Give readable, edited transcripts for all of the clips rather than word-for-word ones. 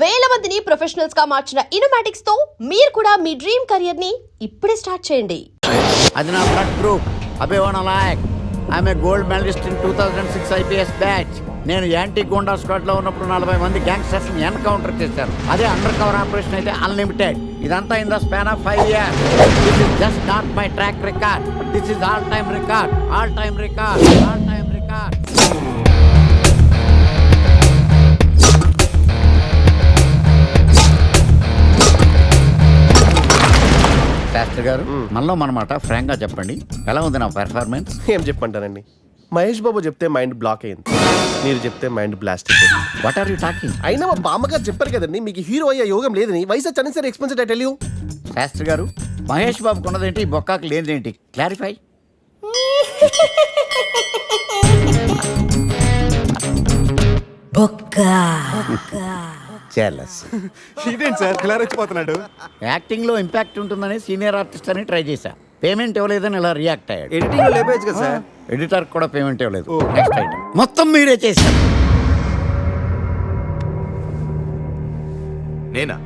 వేల మందిని ప్రొఫెషనల్స్ గా మార్చిన ఇనోమాటిక్స్ తో మీరు కూడా మీ డ్రీమ్ కెరియర్ ని ఇప్పుడే స్టార్ట్ చేయండి. అది నా బ్లడ్ గ్రూప్. అభివాన లాయక్. I'm a gold medallist in 2006 IPS batch. నేను యాంటీ గోండా స్క్వాడ్ లో ఉన్నప్పుడు 40 మంది గ్యాంగ్స్టర్స్ ని ఎన్కౌంటర్ చేశారు. అదే అండర్ కవర్ ఆపరేషన్ అయితే అన్లిమిటెడ్. ఇదంతా in the span of 5 years. This is just not my track record. This is all time record. All time record. All time record. Shastri గారు, మనలో మనమాట ఫ్రాంక్ గా చెప్పండి, ఎలా ఉంది నా పెర్ఫార్మెన్స్? ఏం చెప్పంటానండి, మహేష్ బాబు చెప్తే మైండ్ బ్లాక్ అయింది, మీరు చెప్తే మైండ్ బ్లాస్ట్ అయిపోయింది. What are you talking? అయినా మా బామ్మగారు చెప్పారు కదండి మీకు హీరో అయ్యే యోగం లేదని. వయసు చనిసరి experienced I tell you. Shastri గారు, మహేష్ బాబుకు ఉన్నదేంటి, బొక్కాకు లేనిదేంటి? క్లారిఫై. ఇదేంటి సార్ ఇలా రెచ్చిపోతున్నాడు? యాక్టింగ్ లో ఇంపాక్ట్ ఉంటుందని సీనియర్ ఆర్టిస్ట్ అని ట్రై చేశా. పేమెంట్ ఇవ్వలేదని ఇలా రియాక్ట్ అయ్యాడు. ఎడిటింగ్ లో లేపేయచ్చు కదా సార్. ఎడిటర్ కూడా పేమెంట్ ఇవ్వలేదు. నెక్స్ట్ ఐటమ్ మొత్తం మీరే చేశారు. నేనా?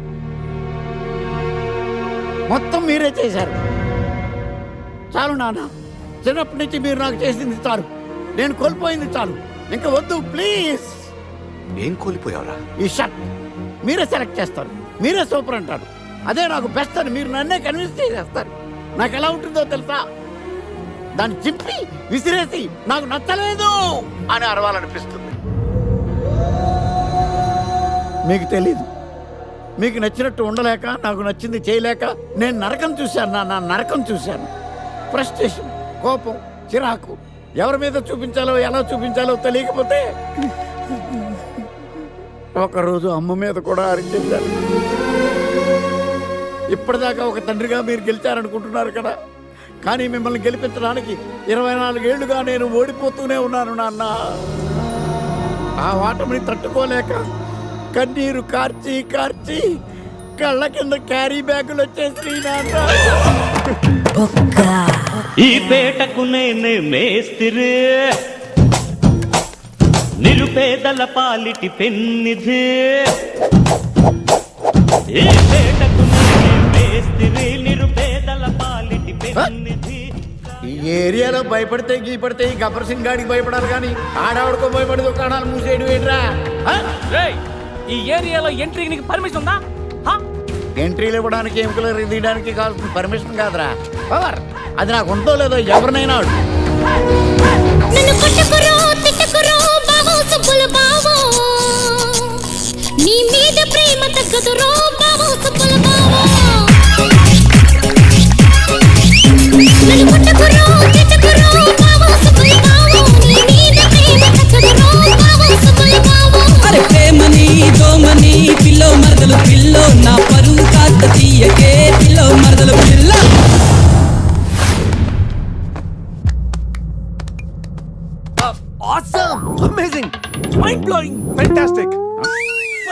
మొత్తం మీరే చేశారు. చాలు నాన్న, చిన్నప్పటి నుంచి మీరు నాకు చేసింది చాలు, నేను కోల్పోయింది చాలు, ఇంకా వద్దు ప్లీజ్. ఏం కోల్పోయావురా? ఈ షర్ట్ మీరే సెలెక్ట్ చేస్తారు, మీరే సూపర్ అంటారు. అదే నాకు బెస్ట్ అని మీరు నన్నే కన్విన్స్ చేసేస్తారు. నాకు ఎలా ఉంటుందో తెలుసా? దాన్ని చింపి విసిరేసి నాకు నచ్చలేదు అని అరవాలనిపిస్తుంది. మీకు తెలీదు, మీకు నచ్చినట్టు ఉండలేక, నాకు నచ్చింది చేయలేక నేను నరకం చూశాను. నా నరకం చూశాను. ఫ్రస్ట్రేషన్, కోపం, చిరాకు, ఎవరి మీద చూపించాలో ఎలా చూపించాలో తెలియకపోతే ఒకరోజు అమ్మ మీద కూడా అరిచేశాను. ఇప్పటిదాకా ఒక తండ్రిగా మీరు గెలిచారనుకుంటున్నారు కదా, కానీ మిమ్మల్ని గెలిపించడానికి 24 ఏళ్లుగా నేను ఓడిపోతూనే ఉన్నాను నాన్న. ఆ ఓటమిని తట్టుకోలేక కన్నీరు కార్చి కార్చి కళ్ళ కింద క్యారీ బ్యాగులు వచ్చేసి నాన్న. ఈ పేటకు నేనే మేస్తిరి, నిరుపేదల పాలిటి పెన్నిధి. ఈ పేటకు నేనే మేస్తిరి, నిరుపేదల పాలిటి పెన్నిధి. ఈ ఏరియాలో భయపడితే గీపడితే ఈ గబ్బర్ సింగ్ గాడికి భయపడాలి, కానీ ఆడవాడికో భయపడి దుకాణాలు మూసేయడం ఏంట్రా? ఈ ఏరియాలో ఎంట్రీకి నీకు పర్మిషన్ ఉందా? ఎంట్రీలు ఇవ్వడానికి, ఎముకలు తీయడానికి కావాల్సిన పర్మిషన్ కాదురా, పవర్. అది నాకు ఉందో లేదో ఎవరినైనా అడుగు. నన్ను కొట్టుకురో తిట్టుకురో బావో సుబ్బుల బావో, నీ మీద ప్రేమ తగ్గదురో బావో సుబ్బుల బావో. నన్ను కొట్టుకురో తిట్టుకురో బావో సుబ్బుల బావో, నీ మీద ప్రేమ తగ్గదురో బావో సుబ్బుల బావో. అరే ప్రేమని దోమని పిల్లో మరదలు పిల్లో, నా పరువు కాస్త తీయకే పిల్లో మరదలు పిల్ల. Awesome! Amazing! Mind-blowing! Fantastic!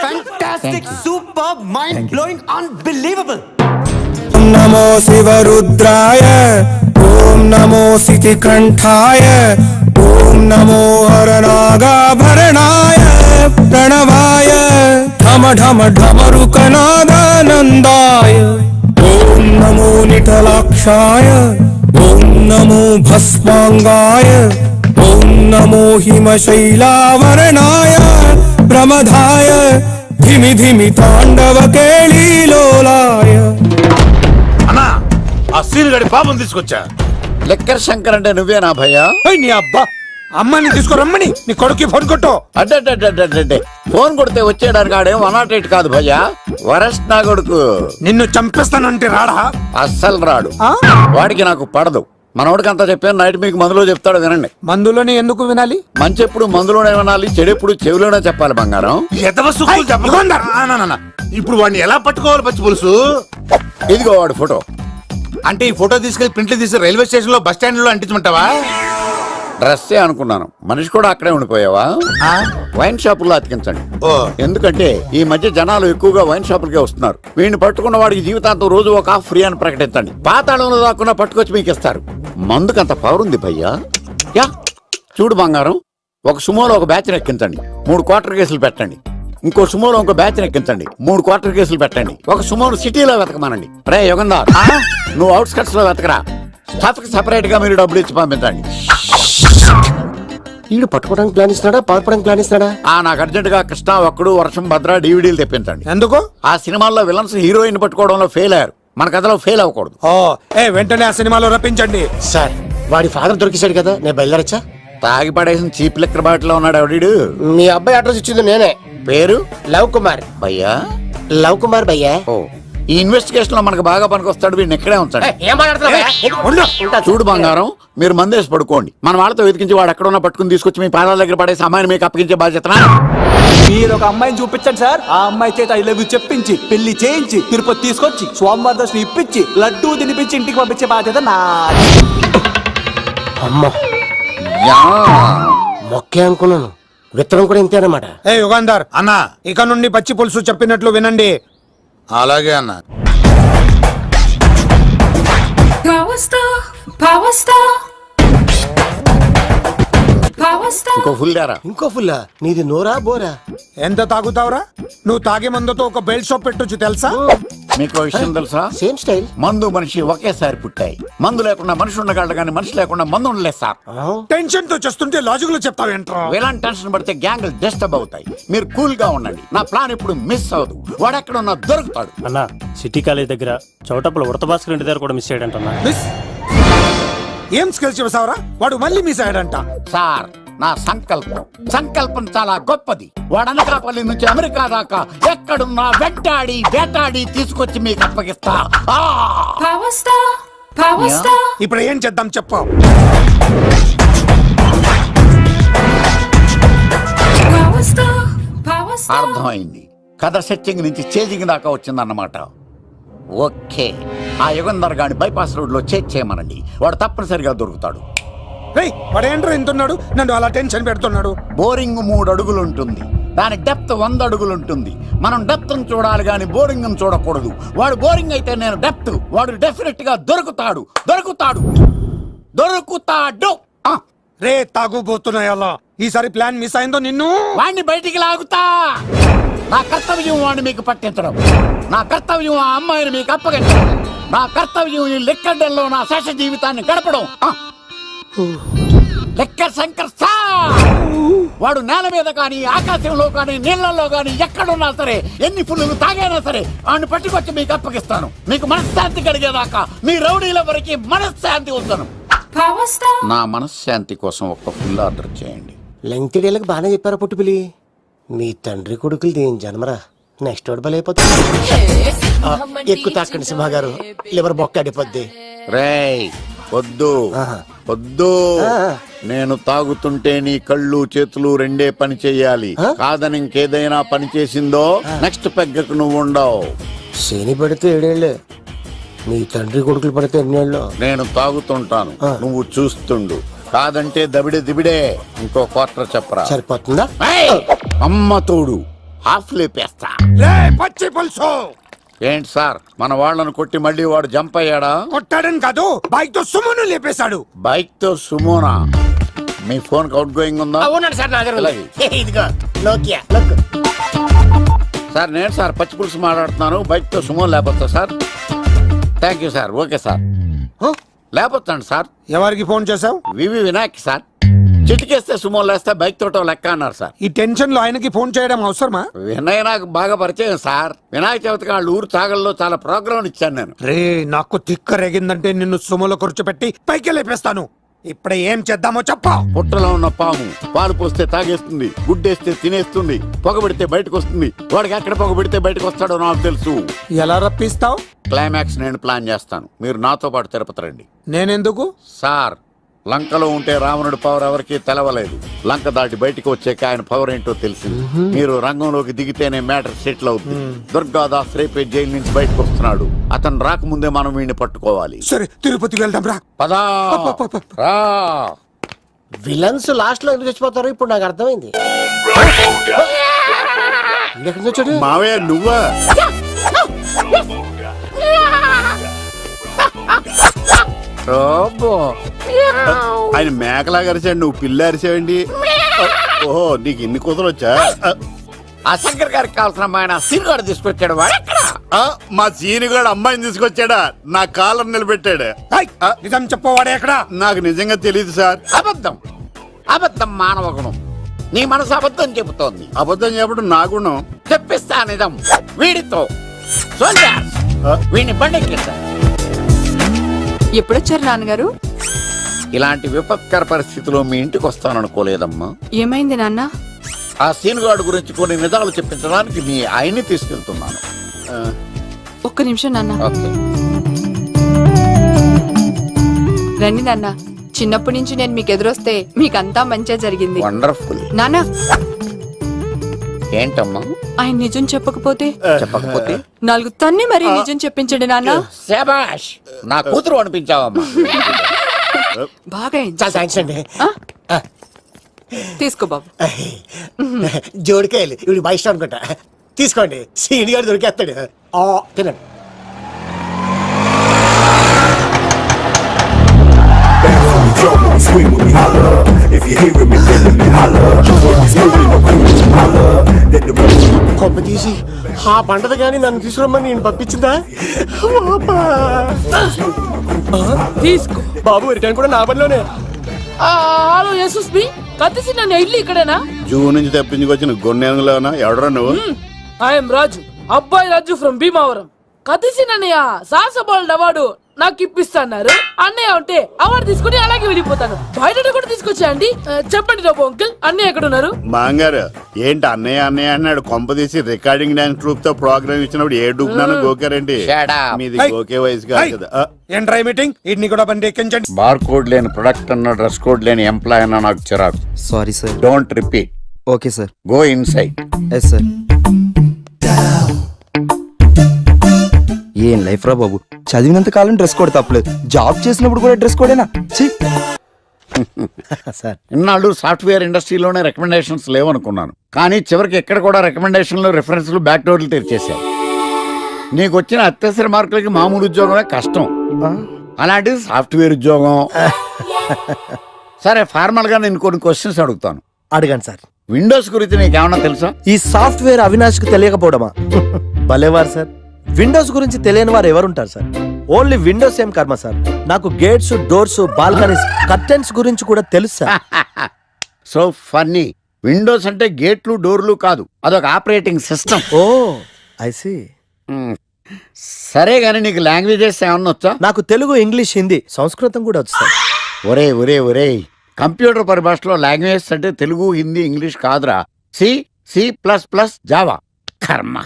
Fantastic! Superb! Mind-blowing! Unbelievable! नमो शिवरुद्राय, ओम नमो सितिकंठाय, ओम नमो हरनागाभरणाय प्रणवाय, ढम ढम ढमरुकनादानन्दाय, ओम नमो निटलाक्षाय, ओम नमो भस्मांगाय, ओम नमो हिमशैलावरणाय प्रमदाय, धिमि धिमि तांडव केळीलोलाय. అన్నా, ఆ సీన్ గడి పాపం తీసుకొచ్చా. లెక్కర్ శంకర్ అంటే నువ్వేనా భయ్యా? నీ అబ్బా, అమ్మని తీసుకురమ్మని నీ కొడుకు ఫోన్ కొట్టు. అడ్డే ఫోన్ కొడితే వచ్చేయడానికి ఆడేం 108 కాదు భయ్యా, వరస్ట్ నా కొడుకు. నిన్ను చంపేస్తానంటే రాడా? అస్సలు రాడు. వాడికి నాకు పడదు. మనోడికి అంతా చెప్పాను, నైట్ మీకు మందులో చెప్తాడు, వినండి. మందులోనే ఎందుకు వినాలి? మంచి ఎప్పుడు మందులోనే వినాలి, చెడు ఎప్పుడు చెవిలోనే చెప్పాలి బంగారం. ఇప్పుడు వాడిని ఎలా పట్టుకోవాలి పచ్చి పులుసు? ఇదిగో వాడు ఫోటో. అంటే ఈ ఫోటో తీసుకెళ్లి ప్రింట్లు తీసి రైల్వే స్టేషన్ లో బస్ స్టాండ్ లో అంటించమంటావా? డ్రెస్సే అనుకున్నాను, మనిషి కూడా అక్కడే ఉండిపోయావా? వైన్ షాపుల్లో అతికించండి. ఎందుకంటే ఈ మధ్య జనాలు ఎక్కువగా వైన్ షాపులకే వస్తున్నారు. వీడిని పట్టుకున్న వాడికి జీవితాంతం రోజు ఒక ఆఫ్ ఫ్రీ అని ప్రకటించండి. పాతాళంలో దాక్కున్నా పట్టుకొచ్చి మీకు ఇస్తారు. మందుకంత పవర్ ఉంది భయ్యా. యా చూడు బంగారం, ఒక సుమోలో ఒక బ్యాచ్ ఎక్కించండి, 3 క్వార్టర్ కేసులు పెట్టండి. ఇంకో సుమోలో ఇంకో బ్యాచ్ ఎక్కించండి. 3 క్వార్టర్ కేసులు పెట్టండి. ఒక సుమోను సిటీలో వెతకమానండి. రే యుగంధర్, నువ్వు అవుట్స్కట్స్ లో వెతకరా. స్టాఫ్ కి సెపరేట్ గా మీరు డబ్బులు ఇచ్చి పంపించండి. వీడు పట్టుకోవడానికి ప్లాన్ ఇస్తున్నాడా, పాల్పడానికి ప్లాన్ ఇస్తున్నాడా? నాకు అర్జెంట్ గా కృష్ణ ఒక్కడు, వర్షం భద్ర డివిడీలు తెప్పించండి. ఎందుకు? ఆ సినిమాల్లో విలన్స్ హీరోయిన్ పట్టుకోవడంలో ఫెయిల్ అయ్యారు. మన కథలో ఫెయిల్ అవ్వకూడదు. వెంటనే ఆ సినిమాలో రప్పించండి. సార్ వాడి ఫాదర్ దొరికేశాడు కదా, నేను బయలుదేరచ్చా? తాగి పడేసిన చీప్ లెక్కర్ బాటిలో ఉన్నాడు ఎవడీడు. మీ అబ్బాయి అడ్రస్ ఇచ్చింది నేనే. పేరు లవ్ కుమార్. భయ్యా? లవ్ కుమార్ భయ్యా. ఓ, ఈ ఇన్వెస్టిగేషన్ లో మనకు బాగా పనికొస్తాడు. వీడిని ఇక్కడే ఉంచండి. ఏం మాట్లాడుతున్నా? చూడు బంగారం, మీరు మందేసి పడుకోండి. మన వాళ్ళతో వెతికించి వాడు ఎక్కడ ఉన్నా పట్టుకుని తీసుకొచ్చి మీ పాదాల దగ్గర పడేసి అమ్మాయిని మీకు అప్పగించే బాధ్యత. మీరు ఒక అమ్మాయిని చూపించండి సార్. ఆ అమ్మాయి చేత ఐ లవ్ యూ చెప్పించి పెళ్లి చేయించి తిరుపతి తీసుకొచ్చి స్వామివారి దర్శనం ఇప్పించి లడ్డూ తినిపించి ఇంటికి పంపించే బాధ్యత నాది. అమ్మ మొక్కే అనుకున్నాను, విత్తనం కూడా ఇంతే అన్నమాట. యుగాంధర్ అన్న, ఇక నుండి పచ్చి పులుసు చెప్పినట్లు వినండి. అలాగే అన్న. ఇంకో ఫుల్ దారా. ఇంకో ఫుల్లా? నీది నోరా బోరా? ఎంత తాగుతావురా? నువ్వు తాగే మందుతో ఒక బెల్ట్ షాప్ పెట్టొచ్చు తెలుసా? మీకు విషయం తెలుసా? Same style. మందు మనిషి ఒకేసారి పుట్టాయి. మందు లేకుండా మనిషి ఉండగలడు కానీ మనిషి లేకుండా మందు ఉండలేదు సార్. టెన్షన్ తో చేస్తుంటే లాజిక్ లో చెప్తావేంట్రా? ఎలాంటి టెన్షన్ పడితే గ్యాంగ్లు డిస్టర్బ్ అవుతాయి. మీరు కూల్ గా ఉండండి. నా ప్లాన్ ఇప్పుడు మిస్ అవ్వదు. వాడెక్కడ ఉన్నా దొరుకుతాడు. అన్న సిటీ కాలేజ్ దగ్గర చౌటప్పుల వృత భాస్కర్ ఇంటి దగ్గర కూడా మిస్ అయ్యాడంటన్నా. మిస్ ఏం స్కిల్స్ చూసావురా? వాడు మళ్ళీ మిస్ అయ్యాడంట. సార్, నా సంకల్పం చాలా గొప్పది. వాడు అనకాపల్లి నుంచి అమెరికా దాకా ఎక్కడున్నా వెంటాడి వేటాడి తీసుకొచ్చి మీకు అప్పగిస్తా. ఇప్పుడు ఏం చేద్దాం చెప్పు. అర్థమైంది. కథ సెట్టింగ్ నుంచి చేజింగ్ దాకా వచ్చిందన్నమాట. ఓకే, ఆ యుగంధర్ గాని బైపాస్ రోడ్ లో చేయమనండి. వాడు తప్పనిసరిగా దొరుకుతాడు. వాడేంట్రా ఇంతున్నాడు, నన్ను అలా టెన్షన్ పెడుతున్నాడు. బోరింగ్ 3 అడుగులు ఉంటుంది, దాని డెప్త్ 100 అడుగులు ఉంటుంది. మనం డెప్త్ చూడాలి గాని బోరింగ్ చూడకూడదు. వాడు బోరింగ్ అయితే నేను డెప్త్. వాడు డెఫినెట్ గా దొరుకుతాడు. రే తాగుబోతున్నాయా? ఈసారి ప్లాన్ మిస్ అయిందో నిన్ను వాడిని బయటికి లాగుతా. నా కర్తవ్యం వాడిని మీకు పట్టించడం. నా కర్తవ్యం ఆ అమ్మాయిని మీకు అప్పగించడం. నా కర్తవ్యం ఈ లెక్కడ్డల్లో నా శేష జీవితాన్ని గడపడం. లెక్కర్ శంకర్ సార్, వాడు నేల మీద కానీ ఆకాశంలో కానీ నీళ్లలో కానీ ఎక్కడున్నా సరే, ఎన్ని ఫుల్లు తాగైనా సరే వాడిని పట్టుకొచ్చి మీకు అప్పగిస్తాను. మీకు మనశ్శాంతి కలిగేదాకా మీ రౌడీల వరకు మనశ్శాంతి ఉంచను. నా మనశ్శాంతి కోసం ఒక ఫుల్ ఆర్డర్ చేయండి. లెంగ్త్ డేలకు బాగానే చెప్పారా పుట్టుపిలి? మీ తండ్రి కొడుకులు దేని జన్మరా. నెక్స్ట్ వాడు బలైపోతుంది. ఎక్కువ తాకండి సింహ గారు, లివర్ బొక్క అడిపోద్ది. రేయ్ వద్దు. నేను తాగుతుంటే నీ కళ్ళు చేతులు రెండే పని చెయ్యాలి. కాదని ఇంకేదైనా పని చేసిందో నెక్స్ట్ పెగ్గకు నువ్వు ఉండవు. శని పడితే 7 ఏళ్ళే, మీ తండ్రి కొడుకులు పడితే 8 ఏళ్ళు. నేను తాగుతుంటాను, నువ్వు చూస్తుండు. కాదంటే దిబిడే. ఇంకో క్వార్టర్ చెప్పరా? సరిపోతుందా? అమ్మ తోడు హాఫ్ లేపేస్తా. పచ్చి పులుసు ఏంటి సార్, మన వాళ్ళను కొట్టి మళ్ళీ వాడు జంప్ అయ్యాడా? కొట్టాడని కాదు, బైక్ తో సుమోను లేపేశాడు. బైక్ తో సుమోనా? మీ ఫోన్ అవుట్ గోయింగ్ ఉందా? ఇదిగో నోకియా. సార్ నేను సార్ పచ్చి పులుసు మాట్లాడుతున్నాను. బైక్ తో సుమో లేకపోతా sir? Thank you sir. Okay sir, లేకపోతాండి సార్. ఎవరికి ఫోన్ చేసావు? VV Vinayak sir. చిటికేస్తే సుమో లేస్తే బైక్ తోటో లెక్క అన్నారు సార్. ఈ టెన్షన్ లో ఆయనకి ఫోన్ చేయడం అవసరమా? వినయ్ నాకు బాగా పరిచయం సార్. వినాయక చవితికి వాళ్ళ ఊరు తాగల్లో చాలా ప్రోగ్రాం ఇచ్చాను నేను. రే నాకు తిక్క రేగిందంటే నిన్ను సుమోలో కూర్చోబెట్టి పైకి లేపేస్తాను. ఇప్పుడు ఏం చేద్దామో చెప్ప. పుట్టలో ఉన్న పాము పాలు పోస్తే తాగేస్తుంది, గుడ్డేస్తే తినేస్తుంది, పొగబెడితే బయటకు వస్తుంది. వాడికి ఎక్కడ పొగబెడితే బయటకు వస్తాడో నాకు తెలుసు. ఎలా రప్పిస్తావు? క్లైమాక్స్ నేను ప్లాన్ చేస్తాను. మీరు నాతో పాటు తిరుపతి రండి. నేనెందుకు? సార్, లంకలో ఉంటే రావణుడి పవర్ ఎవరికి తెలవలేదు. లంక దాటి బయటకు వచ్చాక ఆయన పవర్ ఏంటో తెలిసింది. మీరు రంగంలోకి దిగితేనే మ్యాటర్ సెటిల్ అవుతుంది. దుర్గాదాస్ రేపే జైలు నుంచి బయటకు వస్తున్నాడు. అతను రాకముందే మనం వీడిని పట్టుకోవాలి. సరే, తిరుపతి వెళ్దాం రా. పదా రా. విలన్స్ లాస్ట్ లో ఎందుకు చచ్చిపోతారు ఇప్పుడు నాకు అర్థమైంది. మావయ్య నువ్వా? ఆయన మేకలా అరిచాడు, నువ్వు పిల్ల అరిచావండి. ఓహో, నీకు ఇన్ని కూతురు వచ్చా? ఆ శంకర్ గారికి కావాల్సిన అమ్మాయి సీనుగాడు తీసుకొచ్చాడు. వాడు ఎక్కడ? మా సీనుగాడు అమ్మాయిని తీసుకొచ్చాడా, నా కాలర్ నిలబెట్టాడు. ఏయ్, నిజం చెప్పవాడే ఎక్కడ? నాకు నిజంగా తెలియదు సార్. అబద్ధం, అబద్ధం మానవ గుణం. నీ మనసు అబద్ధం చెబుతోంది. అబద్ధం చెప్పడం నా గుణం. చెప్పిస్తా నిజం వీడితో. సోల్జర్స్, వీడిని బండెక్కిస్తా. ఎప్పుడొచ్చారు నాన్నగారు? ఇలాంటి విపత్కర పరిస్థితిలో మీ ఇంటికి వస్తాననుకోలేదమ్మా. ఏమైంది నాన్న? ఆ సీనుగాడు గురించి కొన్ని నిజాలు చెప్పించడానికి మీ ఆయన్ని తీసుకెళ్తున్నాను. ఒక్క నిమిషం నాన్న. ఓకే. రండి నాన్న. చిన్నప్పటి నుంచి నేను మీకు ఎదురొస్తే మీకంతా మంచిగా జరిగింది. వండర్ఫుల్. నాన్న, ఏంటమ్మా? ఆయన నిజం చెప్పకపోతే చెప్పకపోతే 4 తన్ని మరీ నిజం చెప్పించండి నాన్న. శభాష్, నా కూతురు అనిపించావమ్మా. బాగా ఎంజాయ్. చాలా థ్యాంక్స్ అండి. తీసుకో బాబు. జోడికాయలు ఇవి బాగా ఇష్టం అనుకుంటా. తీసుకోండి, సీని గారు దొరికేస్తాడు. తినండి. కొమ్మ తీసి ఆ పంటది కానీ నన్ను తీసుకురమ్మని నేను పంపించిందా? తీసుకో బాబు, రిటర్న్ కూడా నా పనిలోనే. హలో యశస్వి, కత్తిసి నన్ను ఇల్లు ఇక్కడేనా? జూ నుంచి తప్పించుకొచ్చిన గొన్నెంగులోనా? ఎవడరా నువ్వు? ఐఎమ్ రాజు, అబ్బాయి రాజు ఫ్రమ్ భీమావరం. కత్తిసి నన్నయ్య సాహసబాల్ అవార్డు నాకు ఇప్పిస్తున్నారు. అన్నయ్య ఉంటే అవార్డు తీసుకుని అలాగే వెళ్ళిపోతాను. బయట కూడా తీసుకొచ్చా అండి. చెప్పండి రాబు అంకుల్, అన్నయ్య ఎక్కడ ఉన్నారు? మాంగారు ఏంటి అన్నయ్య అన్నయ్య అన్నాడు? కొంప తీసి రికార్డింగ్ డాన్స్ ట్రూప్ తో ప్రోగ్రామ్ ఇచ్చినప్పుడు ఏ డూబ్నాను గోకారేంటి? Shut up. మీది గోకే వయసు కాదు కదా. ఏంట్రై మీటింగ్? ఇడ్ని కూడా బండి ఎక్కించండి. బార్ కోడ్ లేని ప్రొడక్ట్ అన్న, డ్రెస్ కోడ్ లేని ఎంప్లాయ్ అన్న నాకు చిరాకు. Sorry sir. Don't repeat. Okay sir. Go inside. Yes sir. ఏం లైఫ్ రా బాబు, చదివినంత కాలం డ్రెస్ కోడ్ తప్పలేదు, జాబ్ చేసినప్పుడు కూడా డ్రెస్ కోడేనా? సార్, ఇన్నాళ్ళు సాఫ్ట్వేర్ ఇండస్ట్రీలోనే రికమెండేషన్స్ లేవనుకున్నాను. కానీ చివరికి ఎక్కడ కూడా రికమెండేషన్లు, రిఫరెన్స్లు, బ్యాక్ డోర్లు తెరిచేశారు. నీకు వచ్చిన అత్యవసర మార్కులకి మామూలు ఉద్యోగమే కష్టం, అలాంటిది సాఫ్ట్వేర్ ఉద్యోగం. సరే, ఫార్మల్ గా నేను కొన్ని క్వశ్చన్స్ అడుగుతాను. అడగండి సార్. విండోస్ గురించి నీకేమన్నా తెలుసా? ఈ సాఫ్ట్వేర్ అవినాష్ కు తెలియకపోవడమా? భలేవారు సార్. విండోస్ గురించి తెలియని వారు ఎవరుంటారు సార్? ఓన్లీ విండోస్ ఏం కర్మ సార్, నాకు గేట్స్, డోర్స్, బాల్కనీస్, కర్టెన్స్ గురించి కూడా తెలుసు సార్. So funny. విండోస్ అంటే గేట్లు, డోర్లు కాదు, అదొక operating system. Oh I see. సరే గానీ నీకు లాంగ్వేజెస్ ఏమన్నా వచ్చా? నాకు తెలుగు, ఇంగ్లీష్, హిందీ, సంస్కృతం కూడా వచ్చు సార్. ఒరే ఒరే ఒరే, కంప్యూటర్ పరిభాషలో లాంగ్వేజెస్ అంటే తెలుగు, హిందీ, ఇంగ్లీష్ కాదురా. C, C plus plus, Java. కర్మ.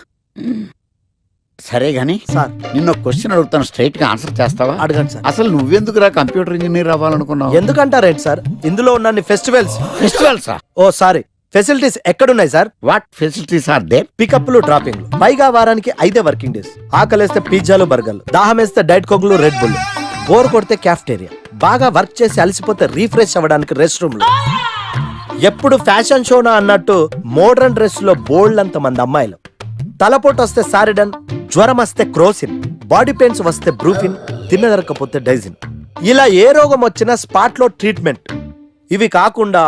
సరే గాని సార్, నిన్న క్వశ్చన్ అడుగుతాను, స్ట్రైట్ గా ఆన్సర్ చేస్తావా? అడగండి సార్. అసలు నువ్వెందుకురా కంప్యూటర్ ఇంజనీర్ అవ్వాలనుకున్నావు? ఎందుకంటారేంటి సార్, ఇందులో ఉన్న ఫెస్టివల్స్. ఫెస్టివల్సా? ఓ సారీ, ఫెసిలిటీస్ ఎక్కడున్నాయి sir? What facilities are there? పికప్లు, డ్రాపింగ్లు, పైగా వారానికి 5 వర్కింగ్ డేస్. ఆకలేస్తే పిజ్జాలు, బర్గర్లు, దాహం వేస్తే డైట్ కోక్లు, రెడ్ బుల్, బోర్ కొడితే క్యాఫ్టేరియా, బాగా వర్క్ చేసి అలసిపోతే రీఫ్రెష్ అవ్వడానికి రెస్ట్ రూమ్లు. ఎప్పుడు ఫ్యాషన్ షోనా అన్నట్టు మోడర్న్ డ్రెస్ లో బోల్డ్ అంత మంది అమ్మాయిలు. తలపోటు వస్తే సారిడన్, జ్వరం వస్తే క్రోసిన్, బాడీ పెయిన్స్ వస్తే బ్రూఫిన్, తిన్నదరకపోతే డైజిన్. ఇలా ఏ రోగం వచ్చినా స్పాట్ లో ట్రీట్మెంట్. ఇవి కాకుండా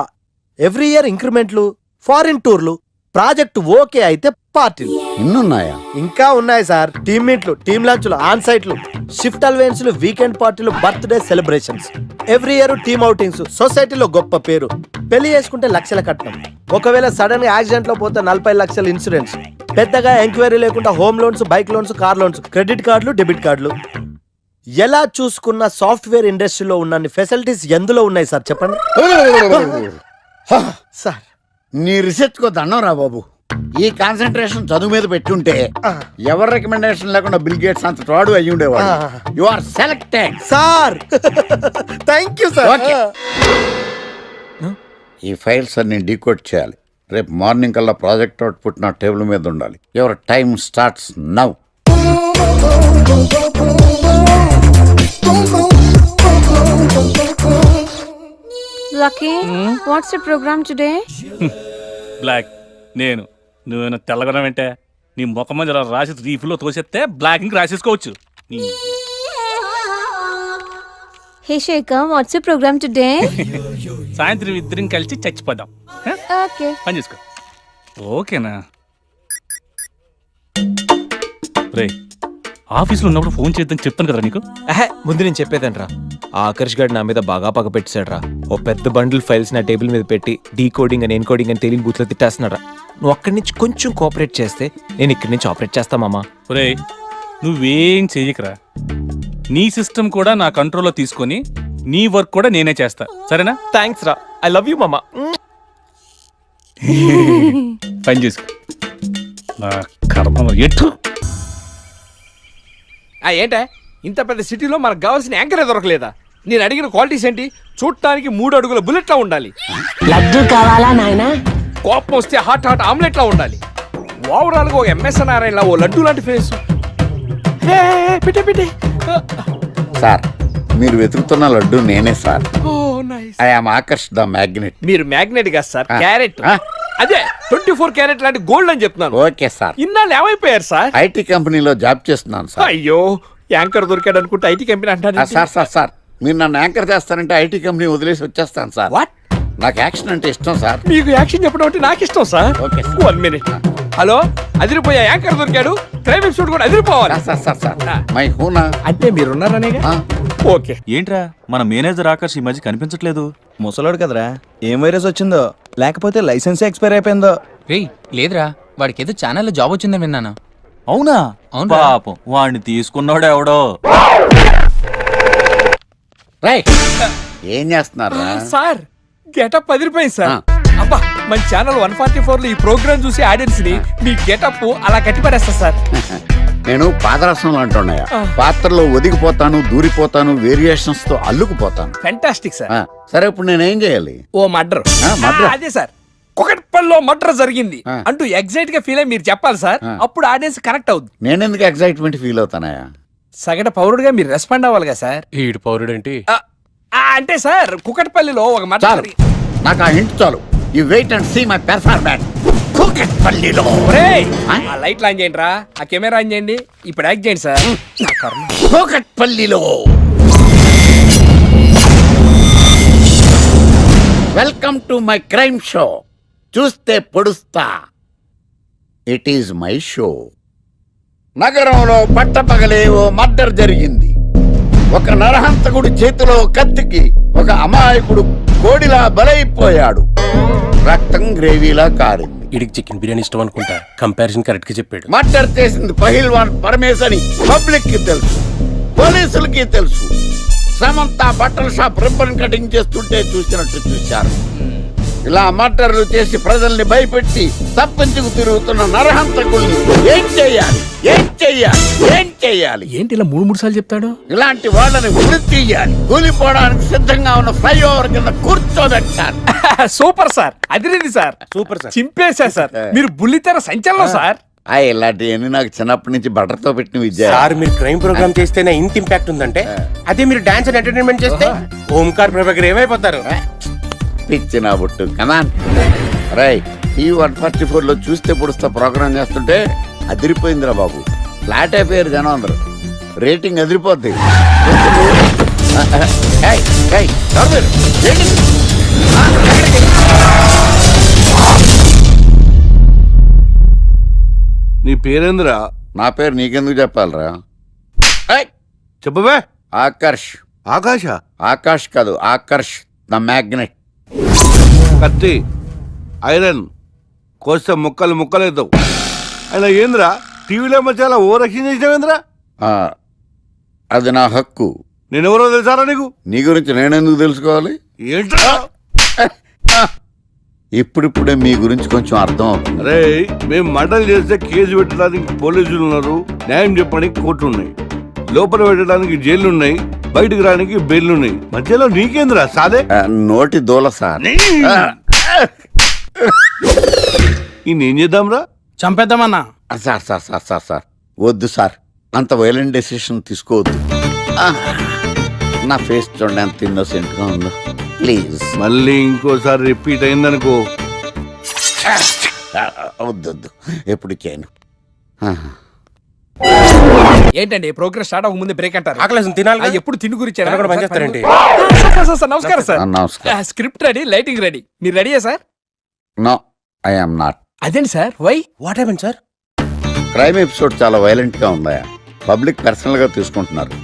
ఎవ్రీ ఇయర్ ఇంక్రిమెంట్లు, ఫారిన్ టూర్లు, ప్రాజెక్ట్ ఓకే అయితే పార్టీలు. ఇన్నున్నాయా? ఇంకా ఉన్నాయి సార్. టీమ్ మీట్లు, టీమ్ లంచ్లు, ఆన్ సైట్లు, షిఫ్ట్ అలవెన్స్లు, వీకెండ్ పార్టీలు, birthday celebrations, every year team outings, సొసైటీలో గొప్ప పేరు. పెళ్లి చేసుకుంటే లక్షల కట్నం, ఒకవేళ సడన్ గా యాక్సిడెంట్ లో పోతే 40 లక్షల ఇన్సూరెన్స్, పెద్దగా ఎంక్వైరీ లేకుండా home loans, bike loans, car loans, credit కార్డులు, డెబిట్ కార్డులు. ఎలా చూసుకున్న సాఫ్ట్వేర్ ఇండస్ట్రీలో ఉన్న ఫెసిలిటీస్ ఎందులో ఉన్నాయి సార్ చెప్పండి. సార్, నీ రీసెర్చ్ కో దండం రా బాబు. ఈ కాన్సన్ట్రేషన్ చదువు మీద పెట్టుంటే ఎవరి రికమెండేషన్ లేకుండా బిల్ గేట్స్ అంత తోడు అయ్యి ఉండేవాడు. You are selected sir. Thank you sir. Okay, ఈ ఫైల్స్ అన్ని డీకోడ్ చేయాలి. రేపు మార్నింగ్ కల్లా ప్రాజెక్ట్ అవుట్పుట్ నా టేబుల్ మీద ఉండాలి. Your time starts now. Lucky, what's the program today? బ్లాక్. నేను నువ్వేనా తెల్లగొనం అంటే నీ ముఖం మీద ఇలా రాసి రీఫ్లో తోసేస్తే బ్లాక్ ఇంక రాసేసుకోవచ్చు. Hey Shekhar, what's your program today? సాయంత్రం ఇద్దరం కలిసి చచ్చిపోదాం. Okay. పని చేసుకో. ఓకేనా? రే ఆఫీస్లో ఉన్నప్పుడు ఫోన్ చేద్దని చెప్తాను కదా నీకు. ముందు నేను చెప్పేదంట్రా, ఆకర్ష్ గారు నా మీద బాగా పగ పెట్టాడురా. ఓ పెద్ద బండిల్ ఫైల్స్ నా టేబుల్ మీద పెట్టి డీకోడింగ్ అని ఎన్కోడింగ్ అని తెలియని బూత్లో తిట్టేస్తున్నారా. నువ్వు అక్కడి నుంచి కొంచెం కోఆపరేట్ చేస్తే నేను ఇక్కడి నుంచి ఆపరేట్ చేస్తా మామా. రే నువ్వేం చెయ్యకరా, నీ సిస్టమ్ కూడా నా కంట్రోల్లో తీసుకొని నీ వర్క్ కూడా నేనే చేస్తా, సరేనా? థ్యాంక్స్ రా, ఐ లవ్ యూ మామా. పని చేసుకో. నా కర్మలో ఎట్టు. ఏంటే ఇంత పెద్ద సిటీలో మనకు కావాల్సిన యాంకరే దొరకలేదా? నేను అడిగిన క్వాలిటీస్ ఏంటి? చూడటానికి 3 అడుగుల బుల్లెట్లా ఉండాలి, లడ్డు కావాలా నాయనా? కోపం వస్తే హాట్ ఆమ్లెట్లా ఉండాలి, ఓవరాల్ గా ఒక ఎంఎస్ నారాయణలా ఓ లడ్డు లాంటి ఫేస్. పెట్టే సార్ మీరు వెతుకుతున్న లడ్డు నేనే sir. I am Aakarsh the magnet. మీరు మ్యాగ్నెట్ కాదు సార్, క్యారెట్. అదే 24 క్యారెట్ లాంటి గోల్డ్ అని చెప్తున్నాను. Okay sir. ఇన్నాళ్ళు ఏమైపోయారు సార్? ఐటీ కంపెనీలో జాబ్ చేస్తున్నాను సార్. అయ్యో యాంకర్ దొరికాడు అనుకుంటే ఐటీ కంపెనీ అంటారు. సార్ మీరు నన్ను యాంకర్ చేస్తారంటే ఐటీ కంపెనీ వదిలేసి వచ్చేస్తాను సార్. వాట్? నాకు యాక్షన్ అంటే ఇష్టం సార్. మీకు యాక్షన్ చెప్పడం అంటే నాకు ఇష్టం sir. Okay sir. 1 minute. Hello, అదిరిపోయా యాంకర్ దొరికాడు, క్రైమ్ ఎపిసోడ్ కూడా అదిరిపోవాలి. సార్ మై హూనా అంటే మీరున్నారనేగా. ఓకే. ఏంట్రా మన మేనేజర్ ఆకర్ష్ ఈ మధ్య కనిపించట్లేదు? ముసలాడు కదరా, ఏం వైరస్ వచ్చిందో లేకపోతే లైసెన్స్ ఎక్స్పైర్ అయిపోయిందో. రేయ్ లేదురా, వాడికి ఏదో ఛానల్లో జాబ్ వచ్చిందని విన్నాను. అవునా? అవును పాపం వాడిని తీసుకున్నాడు ఎవడో. రైట్. ఏం చేస్తున్నారా సార్ గెటప్ అదిరిపోయింది సార్. అబ్బా మన ఛానల్ 144 లో ఈ ప్రోగ్రామ్ చూసి ఆడియన్స్ ని మీ గెటప్ అలా కట్టిపడేస్తా సార్. నేను పాదరసం అంటున్నాయా, పాత్రలో ఒదిగిపోతాను, దూరిపోతాను, వేరియేషన్స్ తో అల్లుకుపోతాను. Fantastic sir. సరే ఇప్పుడు నేనేం చేయాలి? ఓ మర్డర్. అదే సార్, కుకట్పల్లిలో మర్డర్ జరిగింది అంటూ ఎగ్జైట్ గా ఫీల్ అయ్యి మీరు చెప్పాలి సార్. అప్పుడు ఆడియన్స్ కనెక్ట్ అవుద్ది. నేనెందుకు ఎక్సైట్మెంట్ ఫీల్ అవుతానయా? సగట పౌరుడుగా మీరు రెస్పాండ్ అవ్వాలిగా సార్. ఈడు పౌరుడేంటి? అంటే సార్ కుకట్పల్లిలో ఒక మర్డర్. నాకు ఆ హింట్ చాలు. You wait and see my performance. కుకట్పల్లిలో ఆ లైట్లు ఆన్ చేయండి రా, ఆ కెమెరా ఆన్ చేయండి, ఇప్పుడు యాక్ట్ చేయండి సార్. కుకట్పల్లిలో welcome to my crime show. చూస్తే పొడుస్తా, ఇట్ ఈజ్ మై షో. నగరంలో పట్టపగలే ఓ మర్డర్ జరిగింది. ఒక నరహంతకుడి చేతిలో కత్తికి ఒక అమాయకుడు కోడిలా బలైపోయాడు. రక్తం గ్రేవీలా కారింది. ఇడికి చికెన్ బిర్యానీ ఇష్టం అనుకుంటా, కంపారిజన్ కరెక్ట్ గా చెప్పాడు. మర్డర్ చేసింది పహిల్వాన్ పరమేశ్ అని పబ్లిక్ కి తెలుసు, పోలీసులకి తెలుసు. సమంత బట్టల షాప్ రిబ్బన్ కటింగ్ చేస్తుంటే చూసినట్టు చూశారు. ఇలా మర్డర్లు చేసి ప్రజల్ని భయపెట్టి తప్పించుకు తిరుగుతున్న నరహంతకుల్ని ఏం చెయ్యాలి? ఏంటి ఇలా 3 సార్లు చెప్తాడు? ఇలాంటి వాళ్ళని ఉరి తీయాలి. కూలిపోవడానికి సిద్ధంగా ఉన్న ఫ్లైఓవర్ కింద కూర్చోబెట్టాలి. సూపర్ సార్, అదిరింది సార్. సూపర్ సార్, చింపేశా సార్. మీరు బుల్లితెర సంచలనం సార్. ఇలాంటివన్నీ నాకు చిన్నప్పటి నుంచి బట్టర్తో పెట్టిన విద్య. సార్ మీరు క్రైమ్ ప్రోగ్రామ్ చేస్తేనే ఇంత ఇంపాక్ట్ ఉందంటే, అదే మీరు డాన్స్ అండ్ ఎంటర్టైన్మెంట్ చేస్తే ఓంకార్ ప్రభాకర్ ఏమైపోతారు? పిచ్చిన బుట్టు కమాన్. రై టీవీ 144 లో చూస్తే పొడుస్తా ప్రోగ్రామ్ చేస్తుంటే అదిరిపోయిందిరా బాబు. ఫ్లాట్ అయిపోయారు జనం అందరు. రేటింగ్ అదిరిపోద్ది. నీ పేరేంద్రా? నా పేరు నీకెందుకు చెప్పాలరా? చెప్పవే. ఆకర్ష్. ఆకాశ? ఆకాష్ కాదు, ఆకర్ష్ ద మ్యాగ్నెట్. కత్తి, ఐరన్ కోస్తే ముక్కలు ముక్కలేద్దావు. అయినా ఏంద్రా టీవీలో మధ్య ఓ రక్షణ చేసినావేంద్రా? అది నా హక్కు. నేనెవరో తెలుసారా నీకు? నీ గురించి నేనెందుకు తెలుసుకోవాలి? ఏంట్రా? ఇప్పుడిప్పుడే మీ గురించి కొంచెం అర్థం అవుతుంది. అరే మేము మర్డర్ చేస్తే కేసు పెట్టడానికి పోలీసులు ఉన్నారు, న్యాయం చెప్పడానికి కోర్టు ఉన్నాయి, లోపల పెట్టడానికి జైలు ఉన్నాయి, బయటకు రానికి బెయిల్ ఉన్నాయి. మధ్యలో నీకేంద్రా సాదే? నోటి దూల సార్. ఏం చేద్దాంరా? చంపేద్దామన్నా. Sir sir sir sir sir వద్దు సార్, అంత వైలెంట్ డెసిషన్ తీసుకోవద్దు. నా ఫేస్ చూడండి ఎంత ఇన్నోసెంట్ గా ఉందో. ప్లీజ్ మళ్ళీ ఇంకోసారి రిపీట్ అయిందనుకో. వద్దొద్దు, ఎప్పుడు చేయను. ఏంటండి ప్రోగ్రెస్ స్టార్ట్ అవ్వక ముందే బ్రేక్ అంటారు? ఆకలేసం తినాలి. ఎప్పుడు తిని గురించి పనిచేస్తారండి. నమస్కారం సార్. నమస్కారం. స్క్రిప్ట్ రెడీ, లైటింగ్ రెడీ, మీరు రెడీయా sir? No I am not. అదేంటి sir, why? What happened sir? Crime episode చాలా వైలెంట్ గా ఉందా? పబ్లిక్ పర్సనల్ గా తీసుకుంటున్నారు.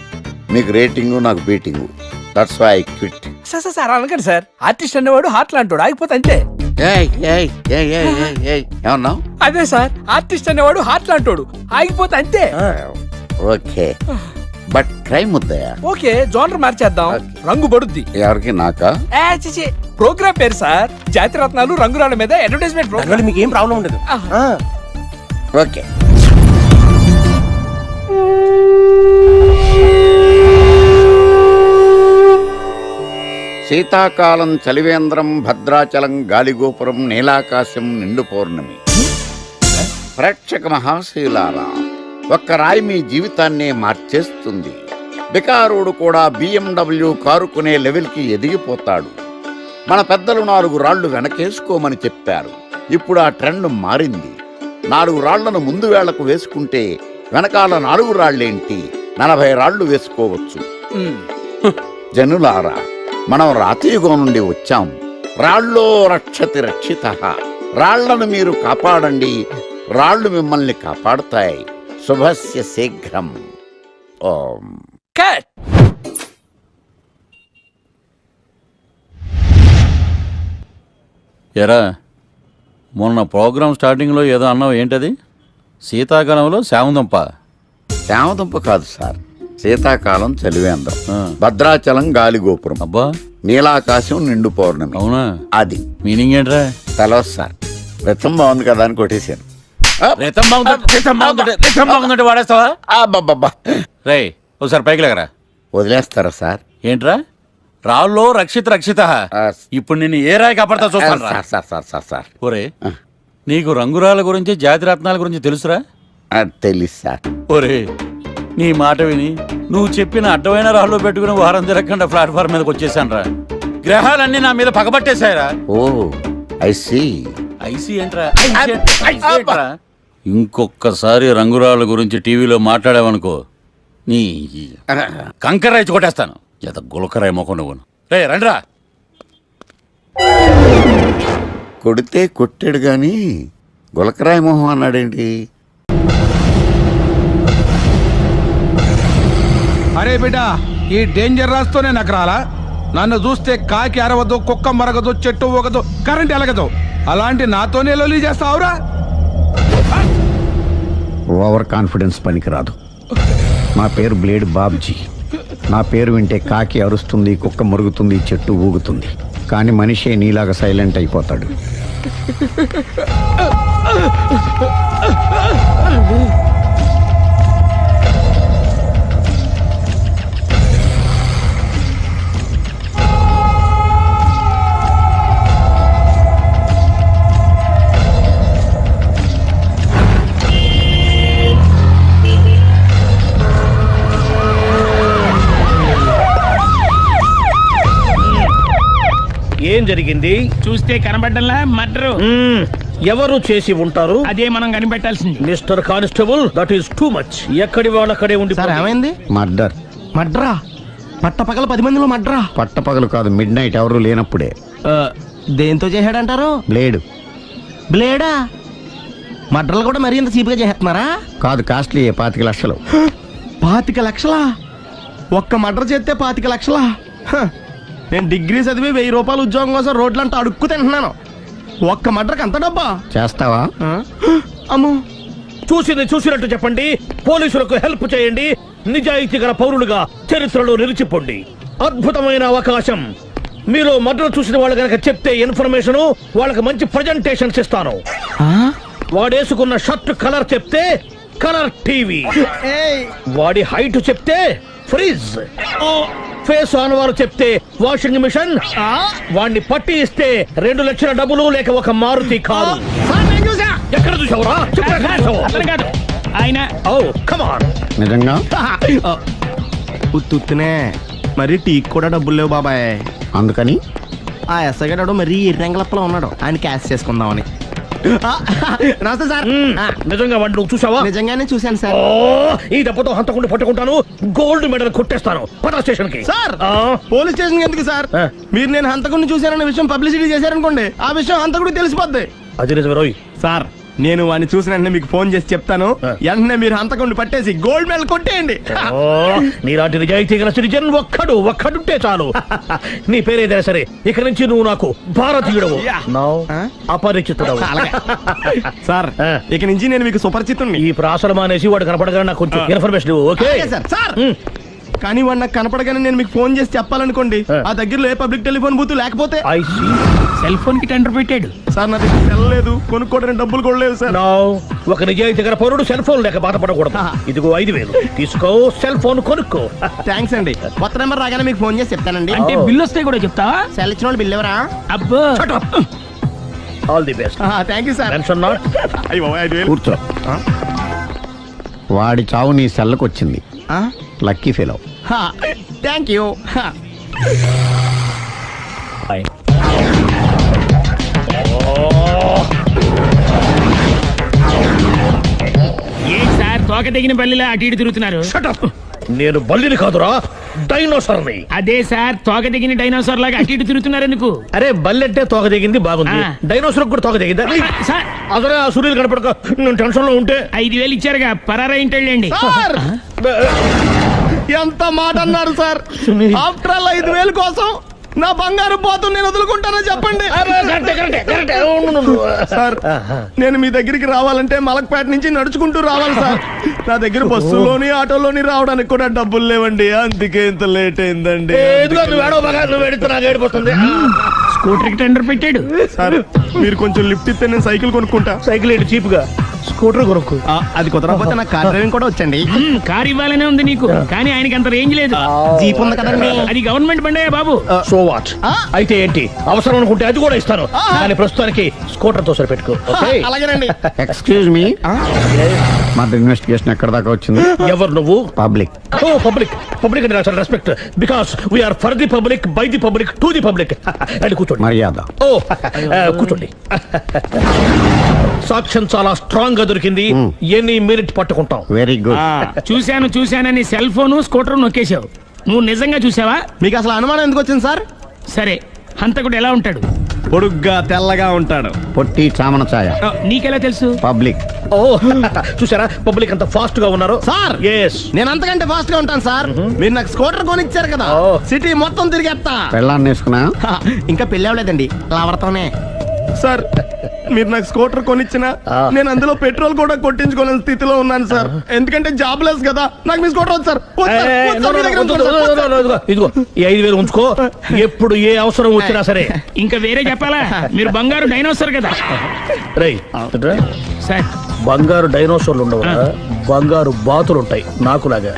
మీకు రేటింగు, నాకు beating. That's why I quit. Sir అనకండి సార్. ఆర్టిస్ట్ అనేవాడు హార్ట్ లాంటాడు, ఆగిపోతే అంతే. ఏమన్నావు? అదే సార్, ఆర్టిస్ట్ అనేవాడు హార్ట్ లాంటాడు, ఆగిపోతే అంతే. ఓకే, బట్ క్రైమ్ వద్దయా? ఓకే, జోనర్ మార్చేద్దాం. రంగు పడుద్ది. ఎవరికి? నాకా? ప్రోగ్రామ్ పేరు సార్ జాతి రత్నాలు రంగురాళ్ళ మీద అడ్వర్టైజ్మెంట్ ప్రోగ్రామ్. మీకు ఏం ప్రాబ్లం ఉండదు. ఓకే. శీతాకాలం చలివేంద్రం, భద్రాచలం గాలిగోపురం, నీలాకాశం, నిండు పౌర్ణమి. ప్రేక్షక మహాశయులారా, ఒక్క రాయి మీ జీవితాన్నే మార్చేస్తుంది. బికారుడు కూడా BMW కారు కొనే లెవెల్కి ఎదిగిపోతాడు. మన పెద్దలు 4 రాళ్లు వెనకేసుకోమని చెప్పారు. ఇప్పుడు ఆ ట్రెండ్ మారింది. 4 రాళ్లను ముందు వేళ్లకు వేసుకుంటే వెనకాల 4 రాళ్లేంటి 40 రాళ్లు వేసుకోవచ్చు. జనులారా, మనం రాతియుగం నుండి వచ్చాం. రాళ్ళో రక్షతి రక్షితః. రాళ్లను మీరు కాపాడండి, రాళ్లు మిమ్మల్ని కాపాడుతాయి. శుభస్య శీఘ్రం. ఓం. కట్. ఎరా, మొన్న ప్రోగ్రామ్ స్టార్టింగ్లో ఏదో అన్నావు, ఏంటది? శీతాకాలంలో శామదుంప. శామదుంప కాదు సార్, శీతాకాలం చలివేంద్రం, భద్రాచలం గాలిగోపురం, అబ్బా, నీలాకాశం, నిండు పౌర్ణమి. అవునా? అది మీనింగ్ ఏంట్రా? తెలవదు సార్. రథం బాగుంది కదా అని కొట్టేశాను. రితం బాగుందంటే వాడేస్తావా? అబ్బబ్బబ్బా. రే, ఒకసారి పైకి లేకరా. వదిలేస్తారా సార్? ఏంట్రా? రాళ్ళో రక్షిత. ఇప్పుడు నిన్ను ఏ రాయి కాపాడతా చూస్తాను. సార్ ఒరే, నీకు రంగురాల గురించి, జాతి రత్నాల గురించి తెలుసురా? తెలుసు సార్. ఒరే, నీ మాట విని నువ్వు చెప్పిన అడ్డమైన రాళ్ళు పెట్టుకుని వారం తిరగకుండా ప్లాట్ఫామ్ మీదకి వచ్చేసాను రా. గ్రహాలన్నీ నా మీద పగబట్టేశాయరా. ఓ, ఐ సీ. ఐసీ ఏంట్రా? ఇంకొక్కసారి రంగురాళ్ళ గురించి టీవీలో మాట్లాడావనుకో, నీ కంకర్రాయి కొట్టేస్తాను. ఎంత గులకరాయి మొక్క నువ్వు. రే రండ్రా. కొడితే కొట్టాడు గాని గులకరాయి మొహం అన్నాడేంటి? అరే బిడ్డ, ఈ డేంజర్ రాస్తూనే నాకు రాలా? నన్ను చూస్తే కాకి అరవదు, కుక్క మరగదు, చెట్టు ఊగదు, కరెంట్ ఎలగదు. అలాంటి నాతోనే లొల్లి చేస్తావురా? ఓవర్ కాన్ఫిడెన్స్ పనికిరాదు. నా పేరు బ్లేడ్ బాబ్జీ. నా పేరు వింటే కాకి అరుస్తుంది, కుక్క మురుగుతుంది, చెట్టు ఊగుతుంది. కానీ మనిషే నీలాగా సైలెంట్ అయిపోతాడు. ఏం జరిగింది? చూస్తే కనబడ్డంలా మర్డరు. ఎవరు చేసి ఉంటారు? అదే మనం కనిపెట్టాల్సింది. Mister constable, that is too much. ఎక్కడి వాళ్ళక్కడే ఉండి. ఏమైంది? మర్డర్. మడ్రా? పట్టపగల 10 మందిలో మడ్రా? పట్టపగలు కాదు, మిడ్ నైట్ ఎవరు లేనప్పుడే. దేంతో చేశాడంటారు? బ్లేడ్. బ్లేడా? మడ్రలు కూడా మరీ ఇంత చీప్గా చేస్తున్నారా? కాదు, కాస్ట్లీ. 25 లక్షలు. 25 లక్షలా? ఒక్క మడ్ర చేస్తే 25 లక్షలా? నేను డిగ్రీ చదివి 1000 రూపాయలు ఉద్యోగం కోసం రోడ్లంతా అడుక్కు తింటున్నాను. ఒక్క మడ్రకు అంత డబ్బా? చేస్తావా? అమ్మో, చూసింది చూసినట్టు చెప్పండి. పోలీసులకు హెల్ప్ చేయండి. నిజాయితీ గల పౌరులుగా చరిత్రలో నిలిచిపోండి. అద్భుతమైన అవకాశం. మీలో మర్డర్ చూసిన వాళ్ళు కనుక చెప్తే ఇన్ఫర్మేషన్, వాళ్ళకి మంచి ప్రజెంటేషన్స్ ఇస్తాను. వాడేసుకున్న షర్ట్ కలర్ చెప్తే కలర్ టీవీ, వాడి హైట్ చెప్తే ఫ్రిజ్, ఫేస్ ఆన్ వారు చెప్తే వాషింగ్ మిషన్, వాడిని పట్టి ఇస్తే 2 లక్షల డబ్బులు లేక ఒక మారుతి కారు. ఎక్కడ చూసావురా? ఆయన నిజంగా ఉత్తునే. మరి టీకి కూడా డబ్బులు లేవు బాబాయ్. అందుకని ఆ ఎస్ఐ గారు మరీ ఎర్రంగలప్పలో ఉన్నాడు, ఆయన క్యాష్ చేసుకుందామని. నమస్తే సార్. నిజంగా వాడు నువ్వు చూసావా? నిజంగానే చూశాను సార్. ఈ దెబ్బతో హంతకుండా పట్టుకుంటాను, గోల్డ్ మెడల్ కొట్టేస్తాను. పటా స్టేషన్ కి. సార్, పోలీస్ స్టేషన్ ఎందుకు సార్? మీరు నేను హంతకుడిని చూశానన్న విషయం పబ్లిసిటీ చేశారనుకోండి, ఆ విషయం హంతకుడికి తెలిసిపోద్ది. అది నిజమే రోయ్. సార్, నేను వాడిని చూసిన వెంటనే మీకు ఫోన్ చేసి చెప్తాను. వెంటనే మీరు హంతకుండా పట్టేసి గోల్డ్ మెడల్ కొట్టేయండి. ఓ, నీలాంటి నిజాయితీ గల సిటిజన్ ఒక్కడుంటే చాలు. నీ పేరేదైనా సరే, ఇక నుంచి నువ్వు నాకు భారతీయుడవు, అపరిచితుడవు. సార్ ఇక నుంచి నేను మీకు సుపరిచితుణ్ణి. ఈ ప్రాసలం అనేసి వాడు కనపడగానే నాకు కొంచెం ఇన్ఫర్మేషన్ ఇవ్వు, ఓకే? సార్ కానీ వాడు నాకు కనపడగానే నేను మీకు ఫోన్ చేసి చెప్పాలనుకోండి, ఆ దగ్గరలో ఏ పబ్లిక్ టెలిఫోన్ బూత్ లేకపోతే సెల్ ఫోన్ కి టెండర్ పెట్టాడు. సార్ నా దగ్గర వెళ్ళలేదు, కొనుక్కోవడానికి డబ్బులు కూడా లేవు సార్. ఒక నిజాయితీ గల పౌరుడు సెల్ ఫోన్ లేక బాధపడకూడదు. ఇదిగో 5,000 తీసుకో, సెల్ ఫోన్ కొనుక్కో. థ్యాంక్స్ అండి. కొత్త నెంబర్ రాగానే మీకు ఫోన్ చేసి చెప్తానండి. అంటే బిల్లు వస్తే కూడా చెప్తావా? సెల్ ఇచ్చిన వాళ్ళు బిల్ ఎవరా? అబ్బో all the best. Thank you sir. Tension not. కూర్చో. వాడి చావు నీ సెల్లకు వచ్చింది. Lucky fellow. Thank you. ఏం సార్ తోక తెగిన బల్లిలా అటు ఇటు తిరుగుతున్నారు? నేను బల్లిని కాదురా, డైనోసార్ని. అదే సార్ తోక తెగిన డైనోసార్ లాగా అటు ఇటు తిరుగుతున్నారు ఎందుకు? అరే బల్లెట్టే తోక దిగింది బాగుంది, డైనోసార్ కూడా తోక దిగిందా? సార్ అదరే ఆ సూర్యులు కనపడక నేను టెన్షన్ లో ఉంటే 5,000 ఇచ్చారుగా, పరారా ఇంటండి. ఎంత మాట అన్నారు సార్? ఆఫ్టర్ ఆల్ 5,000 కోసం నా బంగారు పోతు నేను వదులుకుంటానని చెప్పండి. సార్ నేను మీ దగ్గరికి రావాలంటే మలక్పేట నుంచి నడుచుకుంటూ రావాలి సార్. నా దగ్గర బస్సులోని ఆటోలోని రావడానికి కూడా డబ్బులు లేవండి, అందుకే ఇంత లేట్ అయిందండి. స్కూటర్ కి టెండర్ పెట్టాడు. సార్ మీరు కొంచెం లిఫ్ట్ ఇస్తే నేను సైకిల్ కొనుక్కుంటా. సైకిల్ ఏంటి చీప్ గా, స్కూటర్ కొనుక్కు. అది కుదరకపోతే నాకు కార్ డ్రైవింగ్ కూడా వచ్చండి. కార్ ఇవ్వాలనే ఉంది నీకు, కానీ ఆయనకి అంత రేంజ్ లేదు. జీప్ ఉంది కదండి. అది గవర్నమెంట్ బండే బాబు. So what? అయితే ఏంటి, అవసరం అనుకుంటే అది కూడా ఇస్తాను, కానీ ప్రస్తుతానికి స్కూటర్ తో సరిపెట్టుకో. అలాగేనండి. ఎక్స్క్యూజ్ మీ, మా ఇన్వెస్టిగేషన్ ఎక్కడ దాకా వచ్చింది? ఎవరు నువ్వు? పబ్లిక్. ఓ పబ్లిక్. పబ్లిక్ అంటే నాకు respect, because we are for the public, by the public, to the public. అని కూర్చోండి. మర్యాద. ఓ కూర్చోండి. సాక్ష్యం చాలా స్ట్రాంగ్ గా దొరికింది, ఎన్ని మినిట్ పట్టుకుంటాం. Very good. చూశానని సెల్ ఫోన్ స్కూటర్ నొక్కేశావు. నువ్వు నిజంగా చూసావా? మీకు అసలు అనుమానం ఎందుకు వచ్చింది సార్? సరే, హంతకుడు ఎలా ఉంటాడు? పొడుగ్గా తెల్లగా ఉంటాడు. పొట్టి చామన ఛాయ. నీకెలా తెలుసు? పబ్లిక్. ఓ చూసారా పబ్లిక్ అంత ఫాస్ట్ గా ఉన్నారు. సార్ ఎస్, నేను అంతకంటే ఫాస్ట్ గా ఉంటాను సార్. మీరు నాకు స్కూటర్ కొనిచ్చారు కదా, సిటీ మొత్తం తిరిగేస్తా. పెళ్ళాన్ని వేసుకున్నా? ఇంకా పెళ్ళి అవ్వలేదండి, లావర్తోనే. సార్ మీరు నాకు స్కూటర్ కొనిచ్చిన నేను అందులో పెట్రోల్ కూడా కొట్టించుకోలేని స్థితిలో ఉన్నాను సార్. ఎందుకంటే జాబ్ లెస్ కదా, నాకు మీ స్కూటర్ వద్దు సార్. ఇదిగో ఈ 5,000 ఉంచుకో, ఎప్పుడు ఏ అవసరం వచ్చినా సరే. ఇంకా వేరే చెప్పాలా? మీరు బంగారు డైనోసార్ కదా. రేయ్ సార్ బంగారు డైనోసార్లు ఉండవు, బంగారు బాతులు ఉంటాయి నాకులాగా.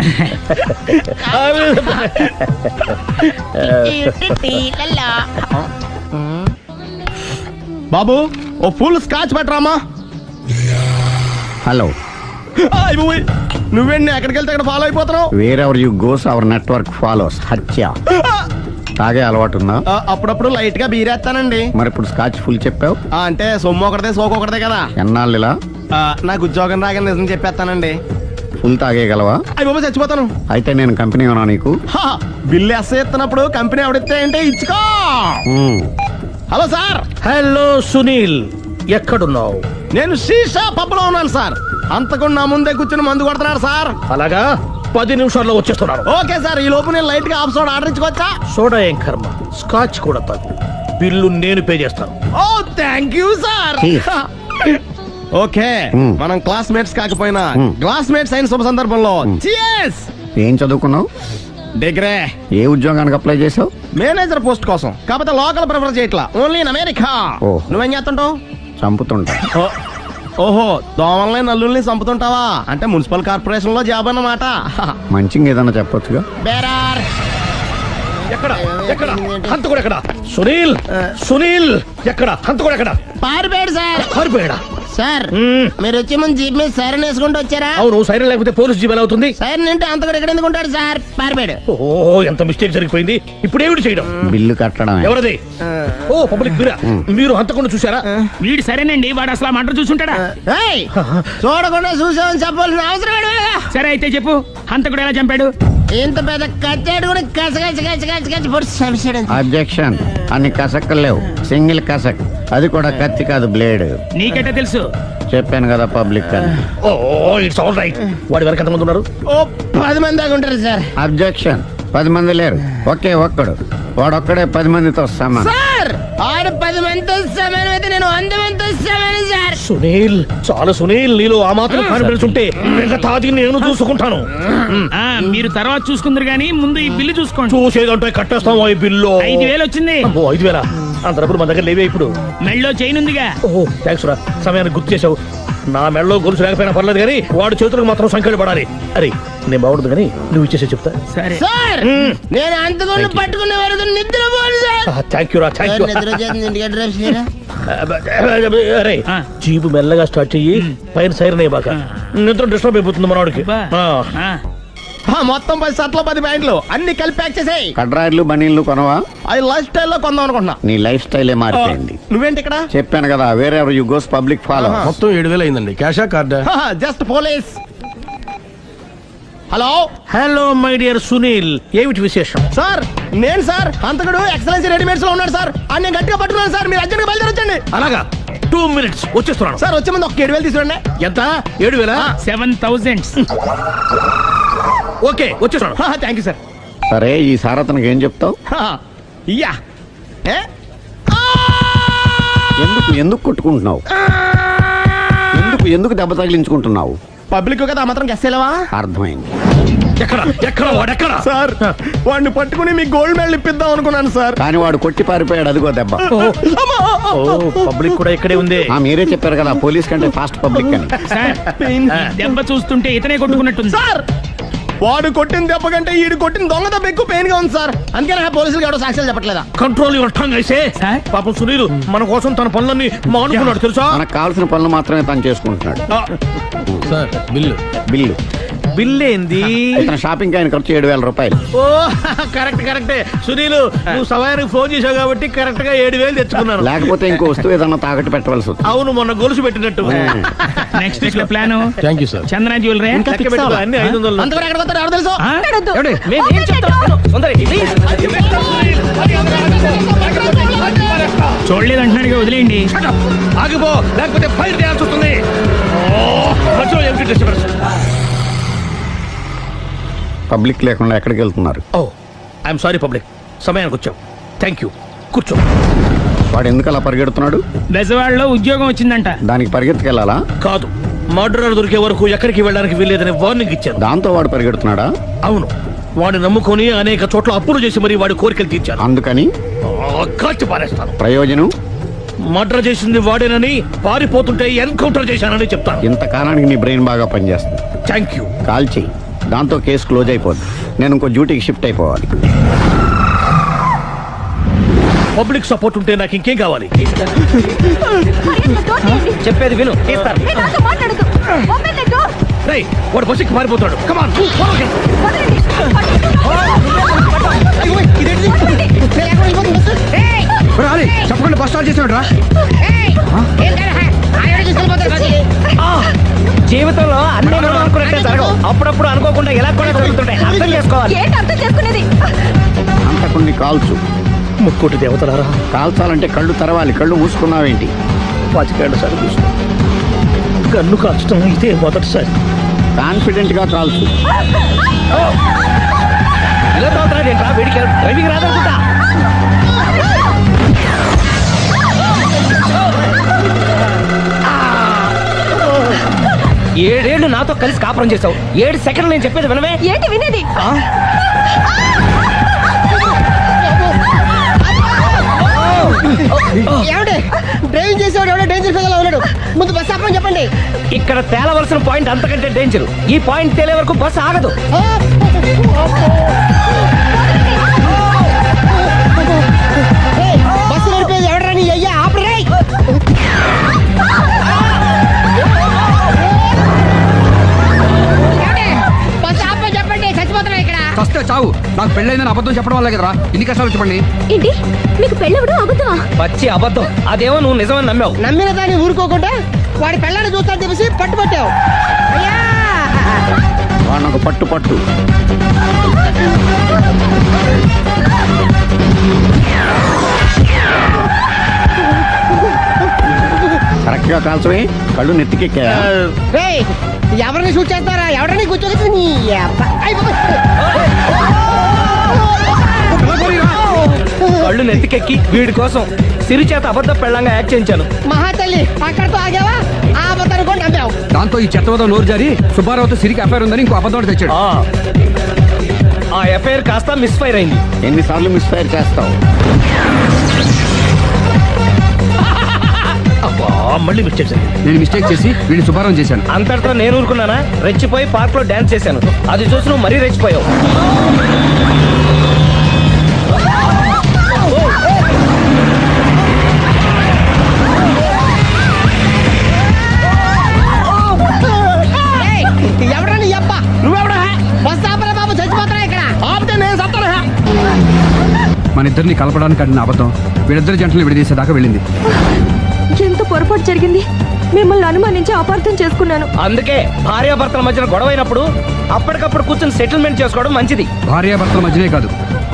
బాబు ఓ ఫుల్ స్కాచ్ పట్టరామా. హలో. నువ్వేంటి ఎక్కడికి వెళ్తే అక్కడ ఫాలో అయిపోతున్నావు? Wherever you goes our network follows. హత్య. తాగే అలవాటు ఉందా? అప్పుడప్పుడు లైట్ గా బీరేస్తానండి. మరి ఇప్పుడు స్కాచ్ ఫుల్ చెప్పావు అంటే సొమ్ము ఒకటిదే సోకు ఒకటిదే కదా. ఎన్నాళ్ళు ఇలా? నాకు ఉద్యోగం రాగా నిజం చెప్పేస్తానండి. ఫుల్ తాగేయగలవా? అయ్యి బాబు చచ్చిపోతాను. అయితే నేను కంపెనీ ఉన్నా నీకు? బిల్లు ఎస్ఐ ఇస్తున్నప్పుడు కంపెనీ ఎవడిస్తే అంటే ఇచ్చుకో. Hello sir. హలో సునీల్, ఎక్కడున్నావు? నేను శీషా పబ్ లో ఉన్నాను సార్. అంతకుండా నా ముందే కూర్చుని మందు కొడుతున్నాడు సార్. అలాగా, 10 నిమిషాల్లో వచ్చేస్తున్నాను. ఓకే సార్, ఈ లోపు నేను లైట్ గా హాఫ్ సోడా ఆర్డర్ ఇచ్చుకోవచ్చా? సోడా ఏం కర్మ, స్కాచ్ కూడా తాగు, బిల్లు నేను పే చేస్తాను. ఓ థ్యాంక్ యూ సార్. ఓకే, మనం క్లాస్మేట్స్ కాకపోయినా క్లాస్మేట్స్ అయిన శుభ సందర్భంలో చియర్స్. ఏం చదువుకున్నావు? డిగ్రీ. ఏ ఉద్యోగానికి అప్లై చేసావు? మేనేజర్ పోస్ట్ కోసం, కాకపోతే లోకల్ ప్రిఫర్ చేయట్లా, ఓన్లీ ఇన్ అమెరికా. నువ్వేం చేస్తుంటావు? చంపుతుంటా. ఓహో, దోమల్ని నల్లుల్ని చంపుతుంటావా? అంటే మున్సిపల్ కార్పొరేషన్ లో జాబ్ అన్నమాట. మంచిగా ఏదన్నా చెప్పొచ్చుగా. బేరార్. ఎక్కడ ఎక్కడ హంతకుడు ఎక్కడ? సునీల్, సునీల్ ఎక్కడ? హంతకుడు ఎక్కడ? పారిపోయాడు సార్. పారిపోయాడా? సార్ మీరు వచ్చే ముందు జీప్ మీద సైరన్ వేసుకుంటూ వచ్చారా? అవును, సైరన్ లేకపోతే పోలీస్ జీప్ ఎలా అవుతుంది? సైరన్ అంటే అంతకుడు ఎక్కడ ఎందుకు ఉంటాడు సార్? పారిపోయాడు. ఓ ఎంత మిస్టేక్ జరిగిపోయింది. ఇప్పుడు ఏమిటి చేయడం? బిల్లు కట్టడం. ఎవరది? ఓ పబ్లిక్ మీరా? మీరు హంతకుండా చూసారా? వీడు సరేనండి, వాడు అసలు మంట చూసుంటాడా? చూడకుండా చూసామని చెప్పాల్సిన అవసరం. సరే అయితే చెప్పు, హంతకుడు ఎలా చంపాడు? ఇంత పెద్ద కచ్చాడు కూడా కసగచ్చి అబ్జెక్షన్. అన్ని కసక్కలు లేవు, సింగిల్ కసక్, అది కూడా కత్తి కాదు బ్లేడ్. నీకెట్టా తెలుసు? చెప్పాను కదా పబ్లిక్ అని. Oh it's all right. వాడి వెనక ఎంతమంది ఉన్నారు? ఓ 10 మంది దాకా ఉంటారు సార్. అబ్జెక్షన్. 10 మంది లేరు, ఒకే ఒక్కడు. వాడొక్కడే 10 మందితో సమానం. సార్ ఆడు 10 మందితో సమానం అయితే నేను 100 మందితో సమానం సార్. సునీల్, చాలా సునీల్, నీలో ఆ మాత్రం కాన్ఫిడెన్స్ ఉంటే మిగతాది నేను చూసుకుంటాను. మీరు తర్వాత చూసుకుందరు గానీ ముందు ఈ బిల్లు చూసుకోండి. చూసేదంటే కట్టేస్తాం ఈ బిల్లు. 5,000 వచ్చింది. 5,000 అంత డబ్బులు మన దగ్గర లేవే ఇప్పుడు. మెళ్ళో చైన్ ఉందిగా. ఓహో థ్యాంక్స్ రా, సమయానికి గుర్తు చేసావు. నా మెడలో గొలుసు లేకపోయినా పర్లేదు కానీ వాడి చేతులకు మాత్రం సంఖ్యలు పడాలి. అరే నేను బాగుంటుంది కానీ నువ్వు ఇచ్చేసే చెప్తా. సరే సార్ నేను అంతకుండా పట్టుకునే వరకు నిద్రపోను సార్. థ్యాంక్ యూ రా, థ్యాంక్ యూ. నిద్ర వచ్చేది ఇంటికి అడ్రస్ చేయరా? అరే జీపు మెల్లగా స్టార్ట్ చెయ్యి, పైన సైరన్ అయ్యాక నిద్ర డిస్టర్బ్ అయిపోతుంది మనవాడికి. మొత్తం 10 షర్ట్లు 10 ప్యాంట్లు అన్ని కలిపి ప్యాక్ చేసేయ్. కడ్రాయిలు బనీళ్లు కొనవా? అది లైఫ్ స్టైల్ లో కొందాం అనుకుంటున్నా. నీ లైఫ్ స్టైలే మారిపోయింది. నువ్వేంటి ఇక్కడ? చెప్పాను కదా, వేరే ఎవరు యు గోస్ పబ్లిక్ ఫాలో. మొత్తం 7,000 అయిందండి. క్యాషా కార్డా? Just police. Hello hello my dear Sunil, ఏమిటి విశేషం? సార్ నేను సార్ అంతకుడు ఎక్సలెన్సీ రెడీమేడ్స్ లో ఉన్నాడు సార్. అని నేను గట్టిగా పట్టుకున్నాను సార్. మీరు అర్జెంట్ గా బయలుదేరొచ్చండి. అలాగా 2 minutes వచ్చేస్తున్నాను సార్. వచ్చే ముందు ఒక 7,000 తీసుకోండి. ఎంత? 7,000? 7,000. ఓకే వచ్చేస్తున్నాను. Thank you sir. సరే ఈ సారతనకి ఏం చెప్తావు? యా ఎందుకు కొట్టుకుంటున్నావు? ఎందుకు దెబ్బ తగిలించుకుంటున్నావు? పబ్లిక్ కదా మాత్రం గెస్సేలేవా? అర్థమైంది. ఎక్కడ వాడెక్కడ? సార్ వాడిని పట్టుకుని మీ గోల్డ్ మెడల్ ఇప్పిద్దాం అనుకున్నాను సార్. కానీ వాడు కొట్టి పారిపోయాడు, అదిగో దెబ్బ. పబ్లిక్ కూడా ఇక్కడే ఉంది. మీరే చెప్పారు కదా పోలీస్ కంటే ఫాస్ట్ పబ్లిక్ అని. దెబ్బ చూస్తుంటే ఇతనే కొట్టుకున్నట్టుంది. సార్ వాడు కొట్టిన దెబ్బ కంటే ఈడు కొట్టిన దొంగ దెబ్బ ఎక్కువ పెయిన్ గా ఉంది సార్. అందుకే నా పోలీసులు ఎవడో సాక్ష్యాలు చెప్పట్లేదా? కంట్రోల్ యువర్ టంగ్ అయితే. పాపం సునీల్ మన కోసం తన పనులన్నీ మానుకున్నాడు తెలుసా? మనకు కావాల్సిన పనులు మాత్రమే తను చేసుకుంటున్నాడు. Sir bill. బిల్ ఏంది? షాపింగ్ ఆయన ఖర్చు 7,000 రూపాయలు. ఓ కరెక్టే సునీల్, నువ్వు సమయానికి ఫోన్ చేసావు కాబట్టి కరెక్ట్ గా 7,000 తెచ్చుకున్నాను. లేకపోతే ఇంకో వస్తువు ఏదన్నా తాకట్టు పెట్టవలసి వస్తుంది. అవును, మొన్న గొలుసు పెట్టినట్టు. నెక్స్ట్ వీక్ లో plan. Thank you sir. Chandana jewellery లెక్క పెట్టుకో, అన్ని 500. అంతవరకు ఎక్కడ పోతారు ఎవరు తెలుసు? చూడలేదంటున్నాడు, వదిలేయండి. ఆగిపో, లేకపోతే ఫైర్ చేయాల్సి వస్తుంది. పబ్లిక్ లేకుండా ఎక్కడికి వెళ్తున్నారు? ఓ ఐఎమ్ సారీ పబ్లిక్, సమయానికి వచ్చావు. థ్యాంక్ యూ, కూర్చో. వాడు ఎందుకు అలా పరిగెడుతున్నాడు? బెజవాడలో ఉద్యోగం వచ్చిందంట. దానికి పరిగెత్తుకెళ్ళాలా? కాదు, మర్డరర్ దొరికే వరకు ఎక్కడికి వెళ్ళడానికి వీల్లేదని వార్నింగ్ ఇచ్చాను. దాంతో వాడు పరిగెడుతున్నాడా? అవును, వాడిని నమ్ముకొని అనేక చోట్ల అప్పులు చేసి మరి వాడి కోరికలు తీర్చాను. అందుకని కాల్చి పారేస్తాను. ప్రయోజనం? మర్డర్ చేసింది వాడేనని, పారిపోతుంటే ఎన్కౌంటర్ చేశానని చెప్తాను. ఇంతకాలానికి నీ బ్రెయిన్ బాగా పనిచేస్తుంది. Thank you. కాల్ చెయ్యి, దాంతో కేసు క్లోజ్ అయిపోద్ది. నేను ఇంకో డ్యూటీకి షిఫ్ట్ అయిపోవాలి. పబ్లిక్ సపోర్ట్ ఉంటే నాకు ఇంకేం కావాలి? చెప్పేది విను. రేయ్, వాడు బస్సుకి పారిపోతాడు. కమాన్ చెప్పకుండా బస్ స్టార్ట్ చేసాడు రా. జీవితంలో అన్ని మనం అనుకున్నట్టే జరగవు. అప్పుడప్పుడు అనుకోకుండా ఎలా కూడా జరుగుతుంటాయి. అర్థం చేసుకోవాలి. అంతకుని కాల్చు. ముక్కోటి దేవతలారా, కాల్చాలంటే కళ్ళు తెరవాలి. కళ్ళు మూసుకున్నావేంటి? 25 సార్లు చూసుకో. గన్ను కాల్చడం ఇదే మొదటిసారి. కాన్ఫిడెంట్ గా కాల్చు. ఇలా తోతాడు ఏంట్రా? వీడికి డ్రైవింగ్ రాదనుకుంటా. ఏడేళ్లు నాతో కలిసి కాపురం చేసావు. 7 సెకండ్లు నేను చెప్పేది వినవే. ఏంటి వినేది? డ్రైవింగ్ చేసేవాడు ఎవడో డేంజర్ ఫీల్ ఉన్నాడు. ముందు బస్ ఆపమని చెప్పండి. ఇక్కడ తేలవలసిన పాయింట్ అంతకంటే డేంజర్. ఈ పాయింట్ తేలే వరకు బస్సు ఆగదు. బస్సు నడిపేది ఎవడరా నీ అయ్యా? ఆపరే. బస్ ఆపమని చెప్పండి, చచ్చిపోతున్నా ఇక్కడ. ఫస్ట్ చావు. నాకు పెళ్ళైందని అబద్ధం చెప్పడం వల్ల కదరా ఇన్ని కష్టాలు చెప్పండి. ఏంటి మీకు పెళ్ళవడం అబద్ధమా? పచ్చి అబద్ధం. అదేమో నువ్వు నిజమని నమ్మావు. నమ్మిన దాన్ని ఊరుకోకుండా వాడి పెళ్ళాన్ని చూస్తాను తెలిసి పట్టుబట్టావు. వాడిని ఒక పట్టు. కరెక్ట్ గా కాల్చవే, కళ్ళు నెత్తికెక్కా. ఎవరిని షూట్ చేస్తారా? ఎవరిని కూర్చోగచ్చు? కళ్ళు నెత్తికెక్కి వీడి కోసం సిరి చేత అబద్ధ పెళ్ళంగా యాక్ట్ చేయించాను. మహాతల్లి అక్కడతో ఆగావా? ఆ అబద్ధాన్ని కూడా నమ్మావు. దాంతో ఈ చెత్తవదో నోరు జారి సుబ్బారావుతో సిరికి అఫైర్ ఉందని ఇంకో అబద్ధం తెచ్చాడు. ఆ ఎఫ్ఐఆర్ కాస్త మిస్ఫైర్ అయింది. ఎన్నిసార్లు మిస్ఫైర్ చేస్తావు? మళ్ళీ మిస్ చేశాను. నేను మిస్టేక్ చేసి వీడిని సుబ్బారావు చేశాను. అంతటితో నేను ఊరుకున్నానా? రెచ్చిపోయి పార్క్ లో డాన్స్ చేశాను. అది చూసి నువ్వు మరీ రెచ్చిపోయావు. ఎవరని అబ్బా? నువ్వెవడా? బస్ ఆపరా బాబు, చచ్చిపోతారా ఇక్కడ? ఆపితే నేను సత్తారా? మన ఇద్దరిని కలపడానికి అడిగిన అబద్ధం వీళ్ళిద్దరి జంటలు విడదీసేదాకా వెళ్ళింది. ఎంత పొరపాటు జరిగింది. మిమ్మల్ని అనుమానించి అపార్థం చేసుకున్నాను. అందుకే భార్యాభర్తల మధ్యన గొడవ అయినప్పుడు అప్పటికప్పుడు కూర్చొని సెటిల్మెంట్ చేసుకోవడం మంచిది. భార్యాభర్తల మధ్యనే కాదు,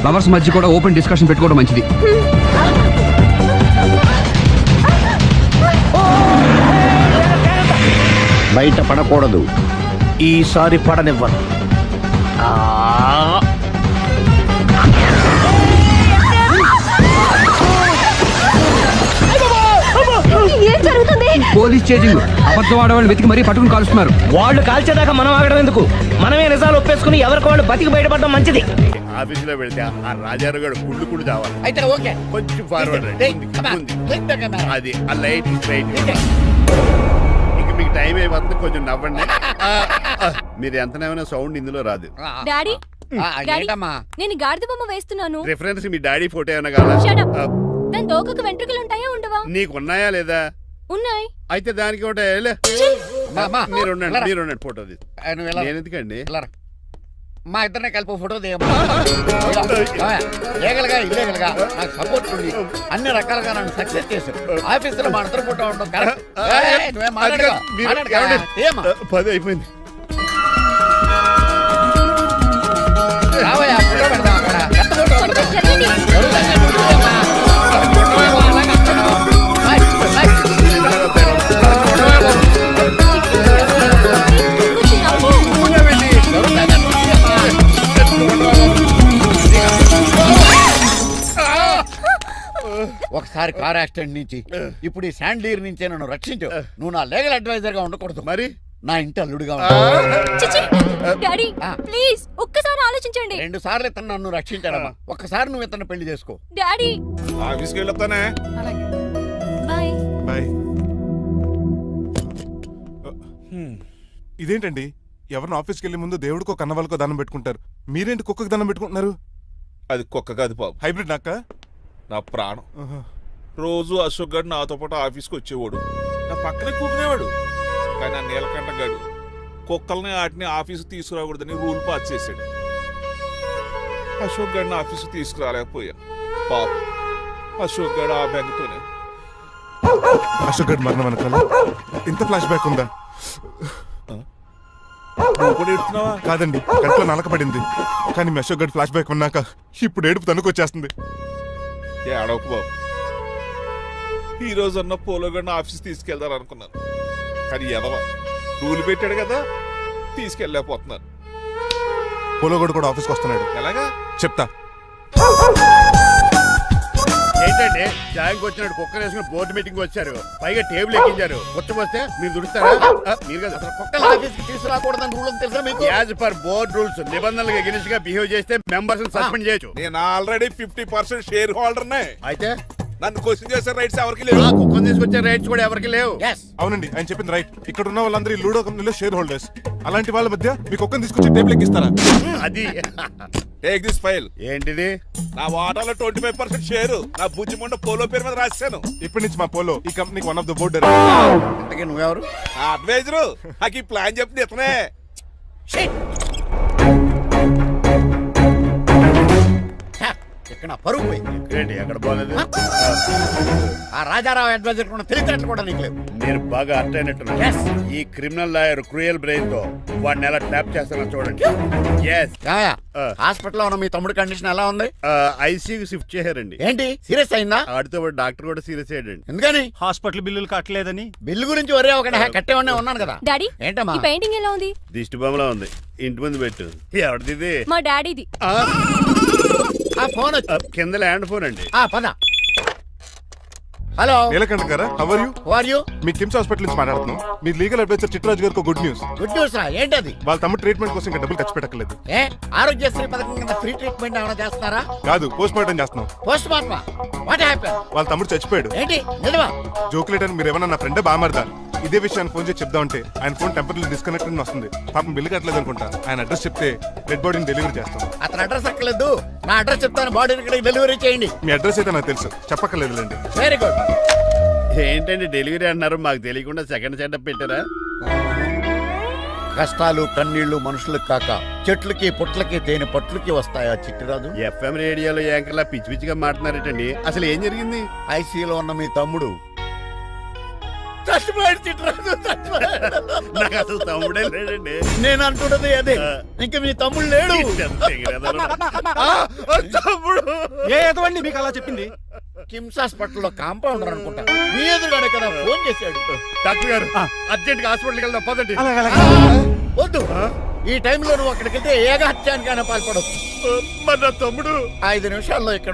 లవర్స్ మధ్య కూడా ఓపెన్ డిస్కషన్ పెట్టుకోవడం మంచిది. బయట పడకూడదు. ఈసారి పడనివ్వను. ఏం జరుగుతుంది? Police chasing. అబద్ధం ఆడవాళ్ళు వెతికి మరీ పట్టుకుని కాలుస్తున్నారు. వాళ్ళు కాల్చేదాకా మనం ఆగడం ఎందుకు? మనమే నిజాలు ఒప్పేసుకుని ఎవరికి వాళ్ళు బతికి బయటపడడం మంచిది. ఆఫీసులో పెడితే ఆ రాజారావు గారు కుళ్ళు కుళ్ళు కావాలి. అయితే ఓకే, కొంచెం ఫార్వర్డ్ అది ఆ లైట్ స్ట్రైట్. ఇక మీకు టైం అయిపోతుంది, కొంచెం నవ్వండి. మీరు ఎంతనేమైనా సౌండ్ ఇందులో రాదు. డాడీ, ఏంటమ్మా నేను గాడిద బొమ్మ వేస్తున్నాను. రిఫరెన్స్ మీ డాడీ ఫోటో ఏమైనా కావాలా? దాని తోకకు వెంట్రుకలు ఉంటాయా ఉండవా? నీకున్నాయా లేదా? ఉన్నాయి. అయితే దానికి ఒకటే మీరు ఉండండి ఫోటో నేను ఎందుకండి. మా ఇద్దరిని కలిపి ఫోటో దిగలుగా ఇల్లేగలుగా నాకు సపోర్ట్ ఉంది. అన్ని రకాలుగా నన్ను సక్సెస్ చేశారు. ఆఫీసులో మా ఇద్దరు ఫోటో ఉండడం పది అయిపోయింది. రావయ్యా, ఫోటో పెడదాం అక్కడ. ఒకసారి కార్ యాక్సిడెంట్ నుంచి ఇప్పుడు ఈ శాండ్లీర్ నుంచే నన్ను రక్షించు. నువ్వు నా లీగల్ అడ్వైజర్ గా ఉండకూడదు, మరి నా ఇంటి అల్లుడుగా డాడీ ప్లీజ్ ఒక్కసారి ఆలోచించండి. 2 సార్లు ఇతను నన్ను రక్షించాడమ్మా. ఒక్కసారి నువ్వు ఇతను పెళ్లి చేసుకో. డాడీ ఆఫీస్కి వెళ్ళొస్తానే. బాయ్. బాయ్. ఇదేంటండి, ఎవరిని ఆఫీస్కి వెళ్ళే ముందు దేవుడికో కన్నవాళ్ళకో దండం పెట్టుకుంటారు, మీరేంటి కుక్కకు దండం పెట్టుకుంటున్నారు? అది కుక్క కాదు బాబు, హైబ్రిడ్ నాక్క. నా ప్రాణం. రోజు అశోక్ గారు నాతో పాటు ఆఫీస్కి వచ్చేవాడు, నా పక్కనే కూకునేవాడు. కానీ ఆ నీలకంఠ గారు కుక్కల్ని వాటిని ఆఫీసు తీసుకురాకూడదని రూల్ పాస్ చేశాడు. అశోక్ గారిని ఆఫీసు తీసుకురాలేకపోయా. పాప అశోక్ గారు ఆ బెంగతోనే. అశోక్ గడ్ మరణం వెనకాల ఇంత ఫ్లాష్ బ్యాక్ ఉందా? కాదండి, కంట్లో నలకపడింది. కానీ మీ అశోక్ గడ్ ఫ్లాష్ బ్యాక్ ఉన్నాక ఇప్పుడు ఏడుపు తనుకొచ్చేస్తుంది. ఏడవకు బాబు, ఈ రోజు అన్న పోలో గడిని ఆఫీస్ తీసుకెళ్దారు అనుకున్నాను. కానీ ఎదవ రూల్ పెట్టాడు కదా, తీసుకెళ్ళలేకపోతున్నాను. పోలోగోడు కూడా ఆఫీస్కి వస్తున్నాడు. ఎలాగా చెప్తా. ఏంటంటే జాయింగ్ వచ్చినట్టు కుక్కలు వేసుకుని బోర్డు మీటింగ్ వచ్చారు, పైగా టేబుల్ ఎక్కించారు. కొత్త వస్తే మీరు దుడుస్తారా? మీరు కదా అసలు కుక్కలు ఆఫీస్కి తీసుకురాకూడదని రూల్ తెలుసా మీకు? యాజ్ పర్ బోర్డ్ రూల్స్ నిబంధనలకు ఎగనిస్ట్ గా బిహేవ్ చేస్తే మెంబర్స్ సస్పెండ్ చేయొచ్చు. నేను ఆల్రెడీ 50% షేర్ హోల్డర్నే. అయితే నన్ను క్వశ్చన్ చేసే రైట్స్ ఎవరికి లేవు. కుక్కను తీసుకొచ్చే రైట్స్ కూడా ఎవరికి లేవు. అవునండి, ఆయన చెప్పింది రైట్. ఇక్కడ ఉన్న వాళ్ళందరూ లూడో కంపెనీలో షేర్ హోల్డర్స్. అలాంటి వాళ్ళ మధ్య మీ కుక్కను తీసుకొచ్చి టేబుల్ ఎక్కిస్తారా? అది టేక్ దిస్ ఫైల్. ఏంటిది? నా వాటాలో 25% షేరు నా బుజ్జిమండ పోలో పేరు మీద రాశాను. ఇప్పటి నుంచి మా పోలో ఈ కంపెనీకి వన్ ఆఫ్ ద బోర్డ్. నువ్వెవరు? అడ్వైజరు. నాకు ఈ ప్లాన్ చెప్పింది ఇతనే. ఇక్కడ నా పరుగు పోయింది. ఏంటి అక్కడ పోలేదు? ఆ రాజారావు అడ్వైజర్ కూడా తెలియటట్లు కూడా నీకు లేవు. మీరు బాగా అర్థ అయినట్టున్నారు. Yes. ఈ క్రిమినల్ లాయర్ క్రూయల్ బ్రెయిన్ తో వాడిని ఎలా ట్యాప్ చేస్తానో చూడండి. ఎస్ హాస్పిటల్లో ఉన్న మీ తమ్ముడి కండిషన్ ఎలా ఉంది? ఐసీయూకి షిఫ్ట్ చేశారండి. ఏంటి సీరియస్ అయిందా? ఆడితో పాటు డాక్టర్ కూడా సీరియస్ అయ్యాడండి. ఎందుకని? హాస్పిటల్ బిల్లులు కట్టలేదని. బిల్లు గురించి ఒరే ఒకటి కట్టేవాడినే ఉన్నాను కదా. డాడీ ఏంటమ్మా? ఈ పెయింటింగ్ ఎలా ఉంది? దిష్టి బొమ్మలా ఉంది. ఇంటి ముందు పెట్టు. ఎవరిది? మా డాడీది. ఆ ఫోన్ కింద ల్యాండ్ ఫోన్ అండి. పద. హలో నీలకంఠ గారా, how are you? Who are you? మీ కిమ్స్ హాస్పిటల్ నుంచి మాట్లాడుతున్నాం. మీ లీగల్ అడ్వైజర్ చిట్రాజు గారికి గుడ్ న్యూస్. గుడ్ న్యూస్ రా. ఏంటది? వాళ్ళ తమ్ముడు ట్రీట్మెంట్ కోసం ఇంకా డబ్బులు ఖర్చు పెట్టలేదు. ఏ ఆరోగ్యశ్రీ పథకం కింద ఫ్రీ ట్రీట్మెంట్ ఏమైనా చేస్తున్నారా? కాదు, పోస్ట్ మార్టం చేస్తున్నాం. పోస్ట్ మార్టమా? What happen? వాళ్ళ తమ్ముడు చచ్చిపోయాడు. ఏంటి నిజమా? జోకులేటని మీరు ఏమన్నా నా ఫ్రెండే బామర్దా. ఇదే విషయాన్ని ఫోన్ చేసి చెప్దామంటే ఆయన ఫోన్ టెంపరీ డిస్కనెక్ట్ అని వస్తుంది. పాపం బిల్లు కట్టలేదు అనుకుంటా. ఆయన అడ్రస్ చెప్తే డెడ్ బాడీని డెలివరీ చేస్తాం. అతను అడ్రస్ అక్కర్లేదు, నా అడ్రస్ చెప్తాను. బాడీని ఇక్కడికి డెలివరీ చేయండి. మీ అడ్రస్ అయితే నాకు తెలుసు, చెప్పక్కర్లేదులేండి. Very good. ఏంటండి డెలివరీ అన్నారు, మాకు తెలియకుండా సెకండ్ సెటప్ పెట్టారా? కష్టాలు కన్నీళ్లు మనుషులకు కాక చెట్లకి పుట్లకి తేనె పట్లకి వస్తాయా చిట్టిరాజు? ఎఫ్ఎం రేడియోలో యాంకర్లా పిచ్చి పిచ్చిగా మాట్లాడారేటండి. అసలు ఏం జరిగింది? ఐసీయూలో ఉన్న మీ తమ్ముడు చచ్చిపోయాడు. చిట్టిరాజు చచ్చిపోయాడు. నాకు అసలు తమ్ముడే లేడండి. నేను అంటున్నది అదే. ఇంకా మీ తమ్ముడు లేడు. తమ్ముడు ఏ ఎదవండి మీకు అలా చెప్పింది? కిమ్స్ హాస్పిటల్లో కాంపౌండర్ అనుకుంటా. మీ ఎదురుగానే కదా ఫోన్ చేశాడు. డాక్టర్ గారు అర్జెంట్ గా హాస్పిటల్కి వెళ్దాం పదండి. వద్దు, ఈ టైంలో నువ్వు అక్కడికి వెళ్తే ఏకహత్యానికైనా పాల్పడవచ్చు. మరి నా తమ్ముడు 5 నిమిషాల్లో ఇక్కడ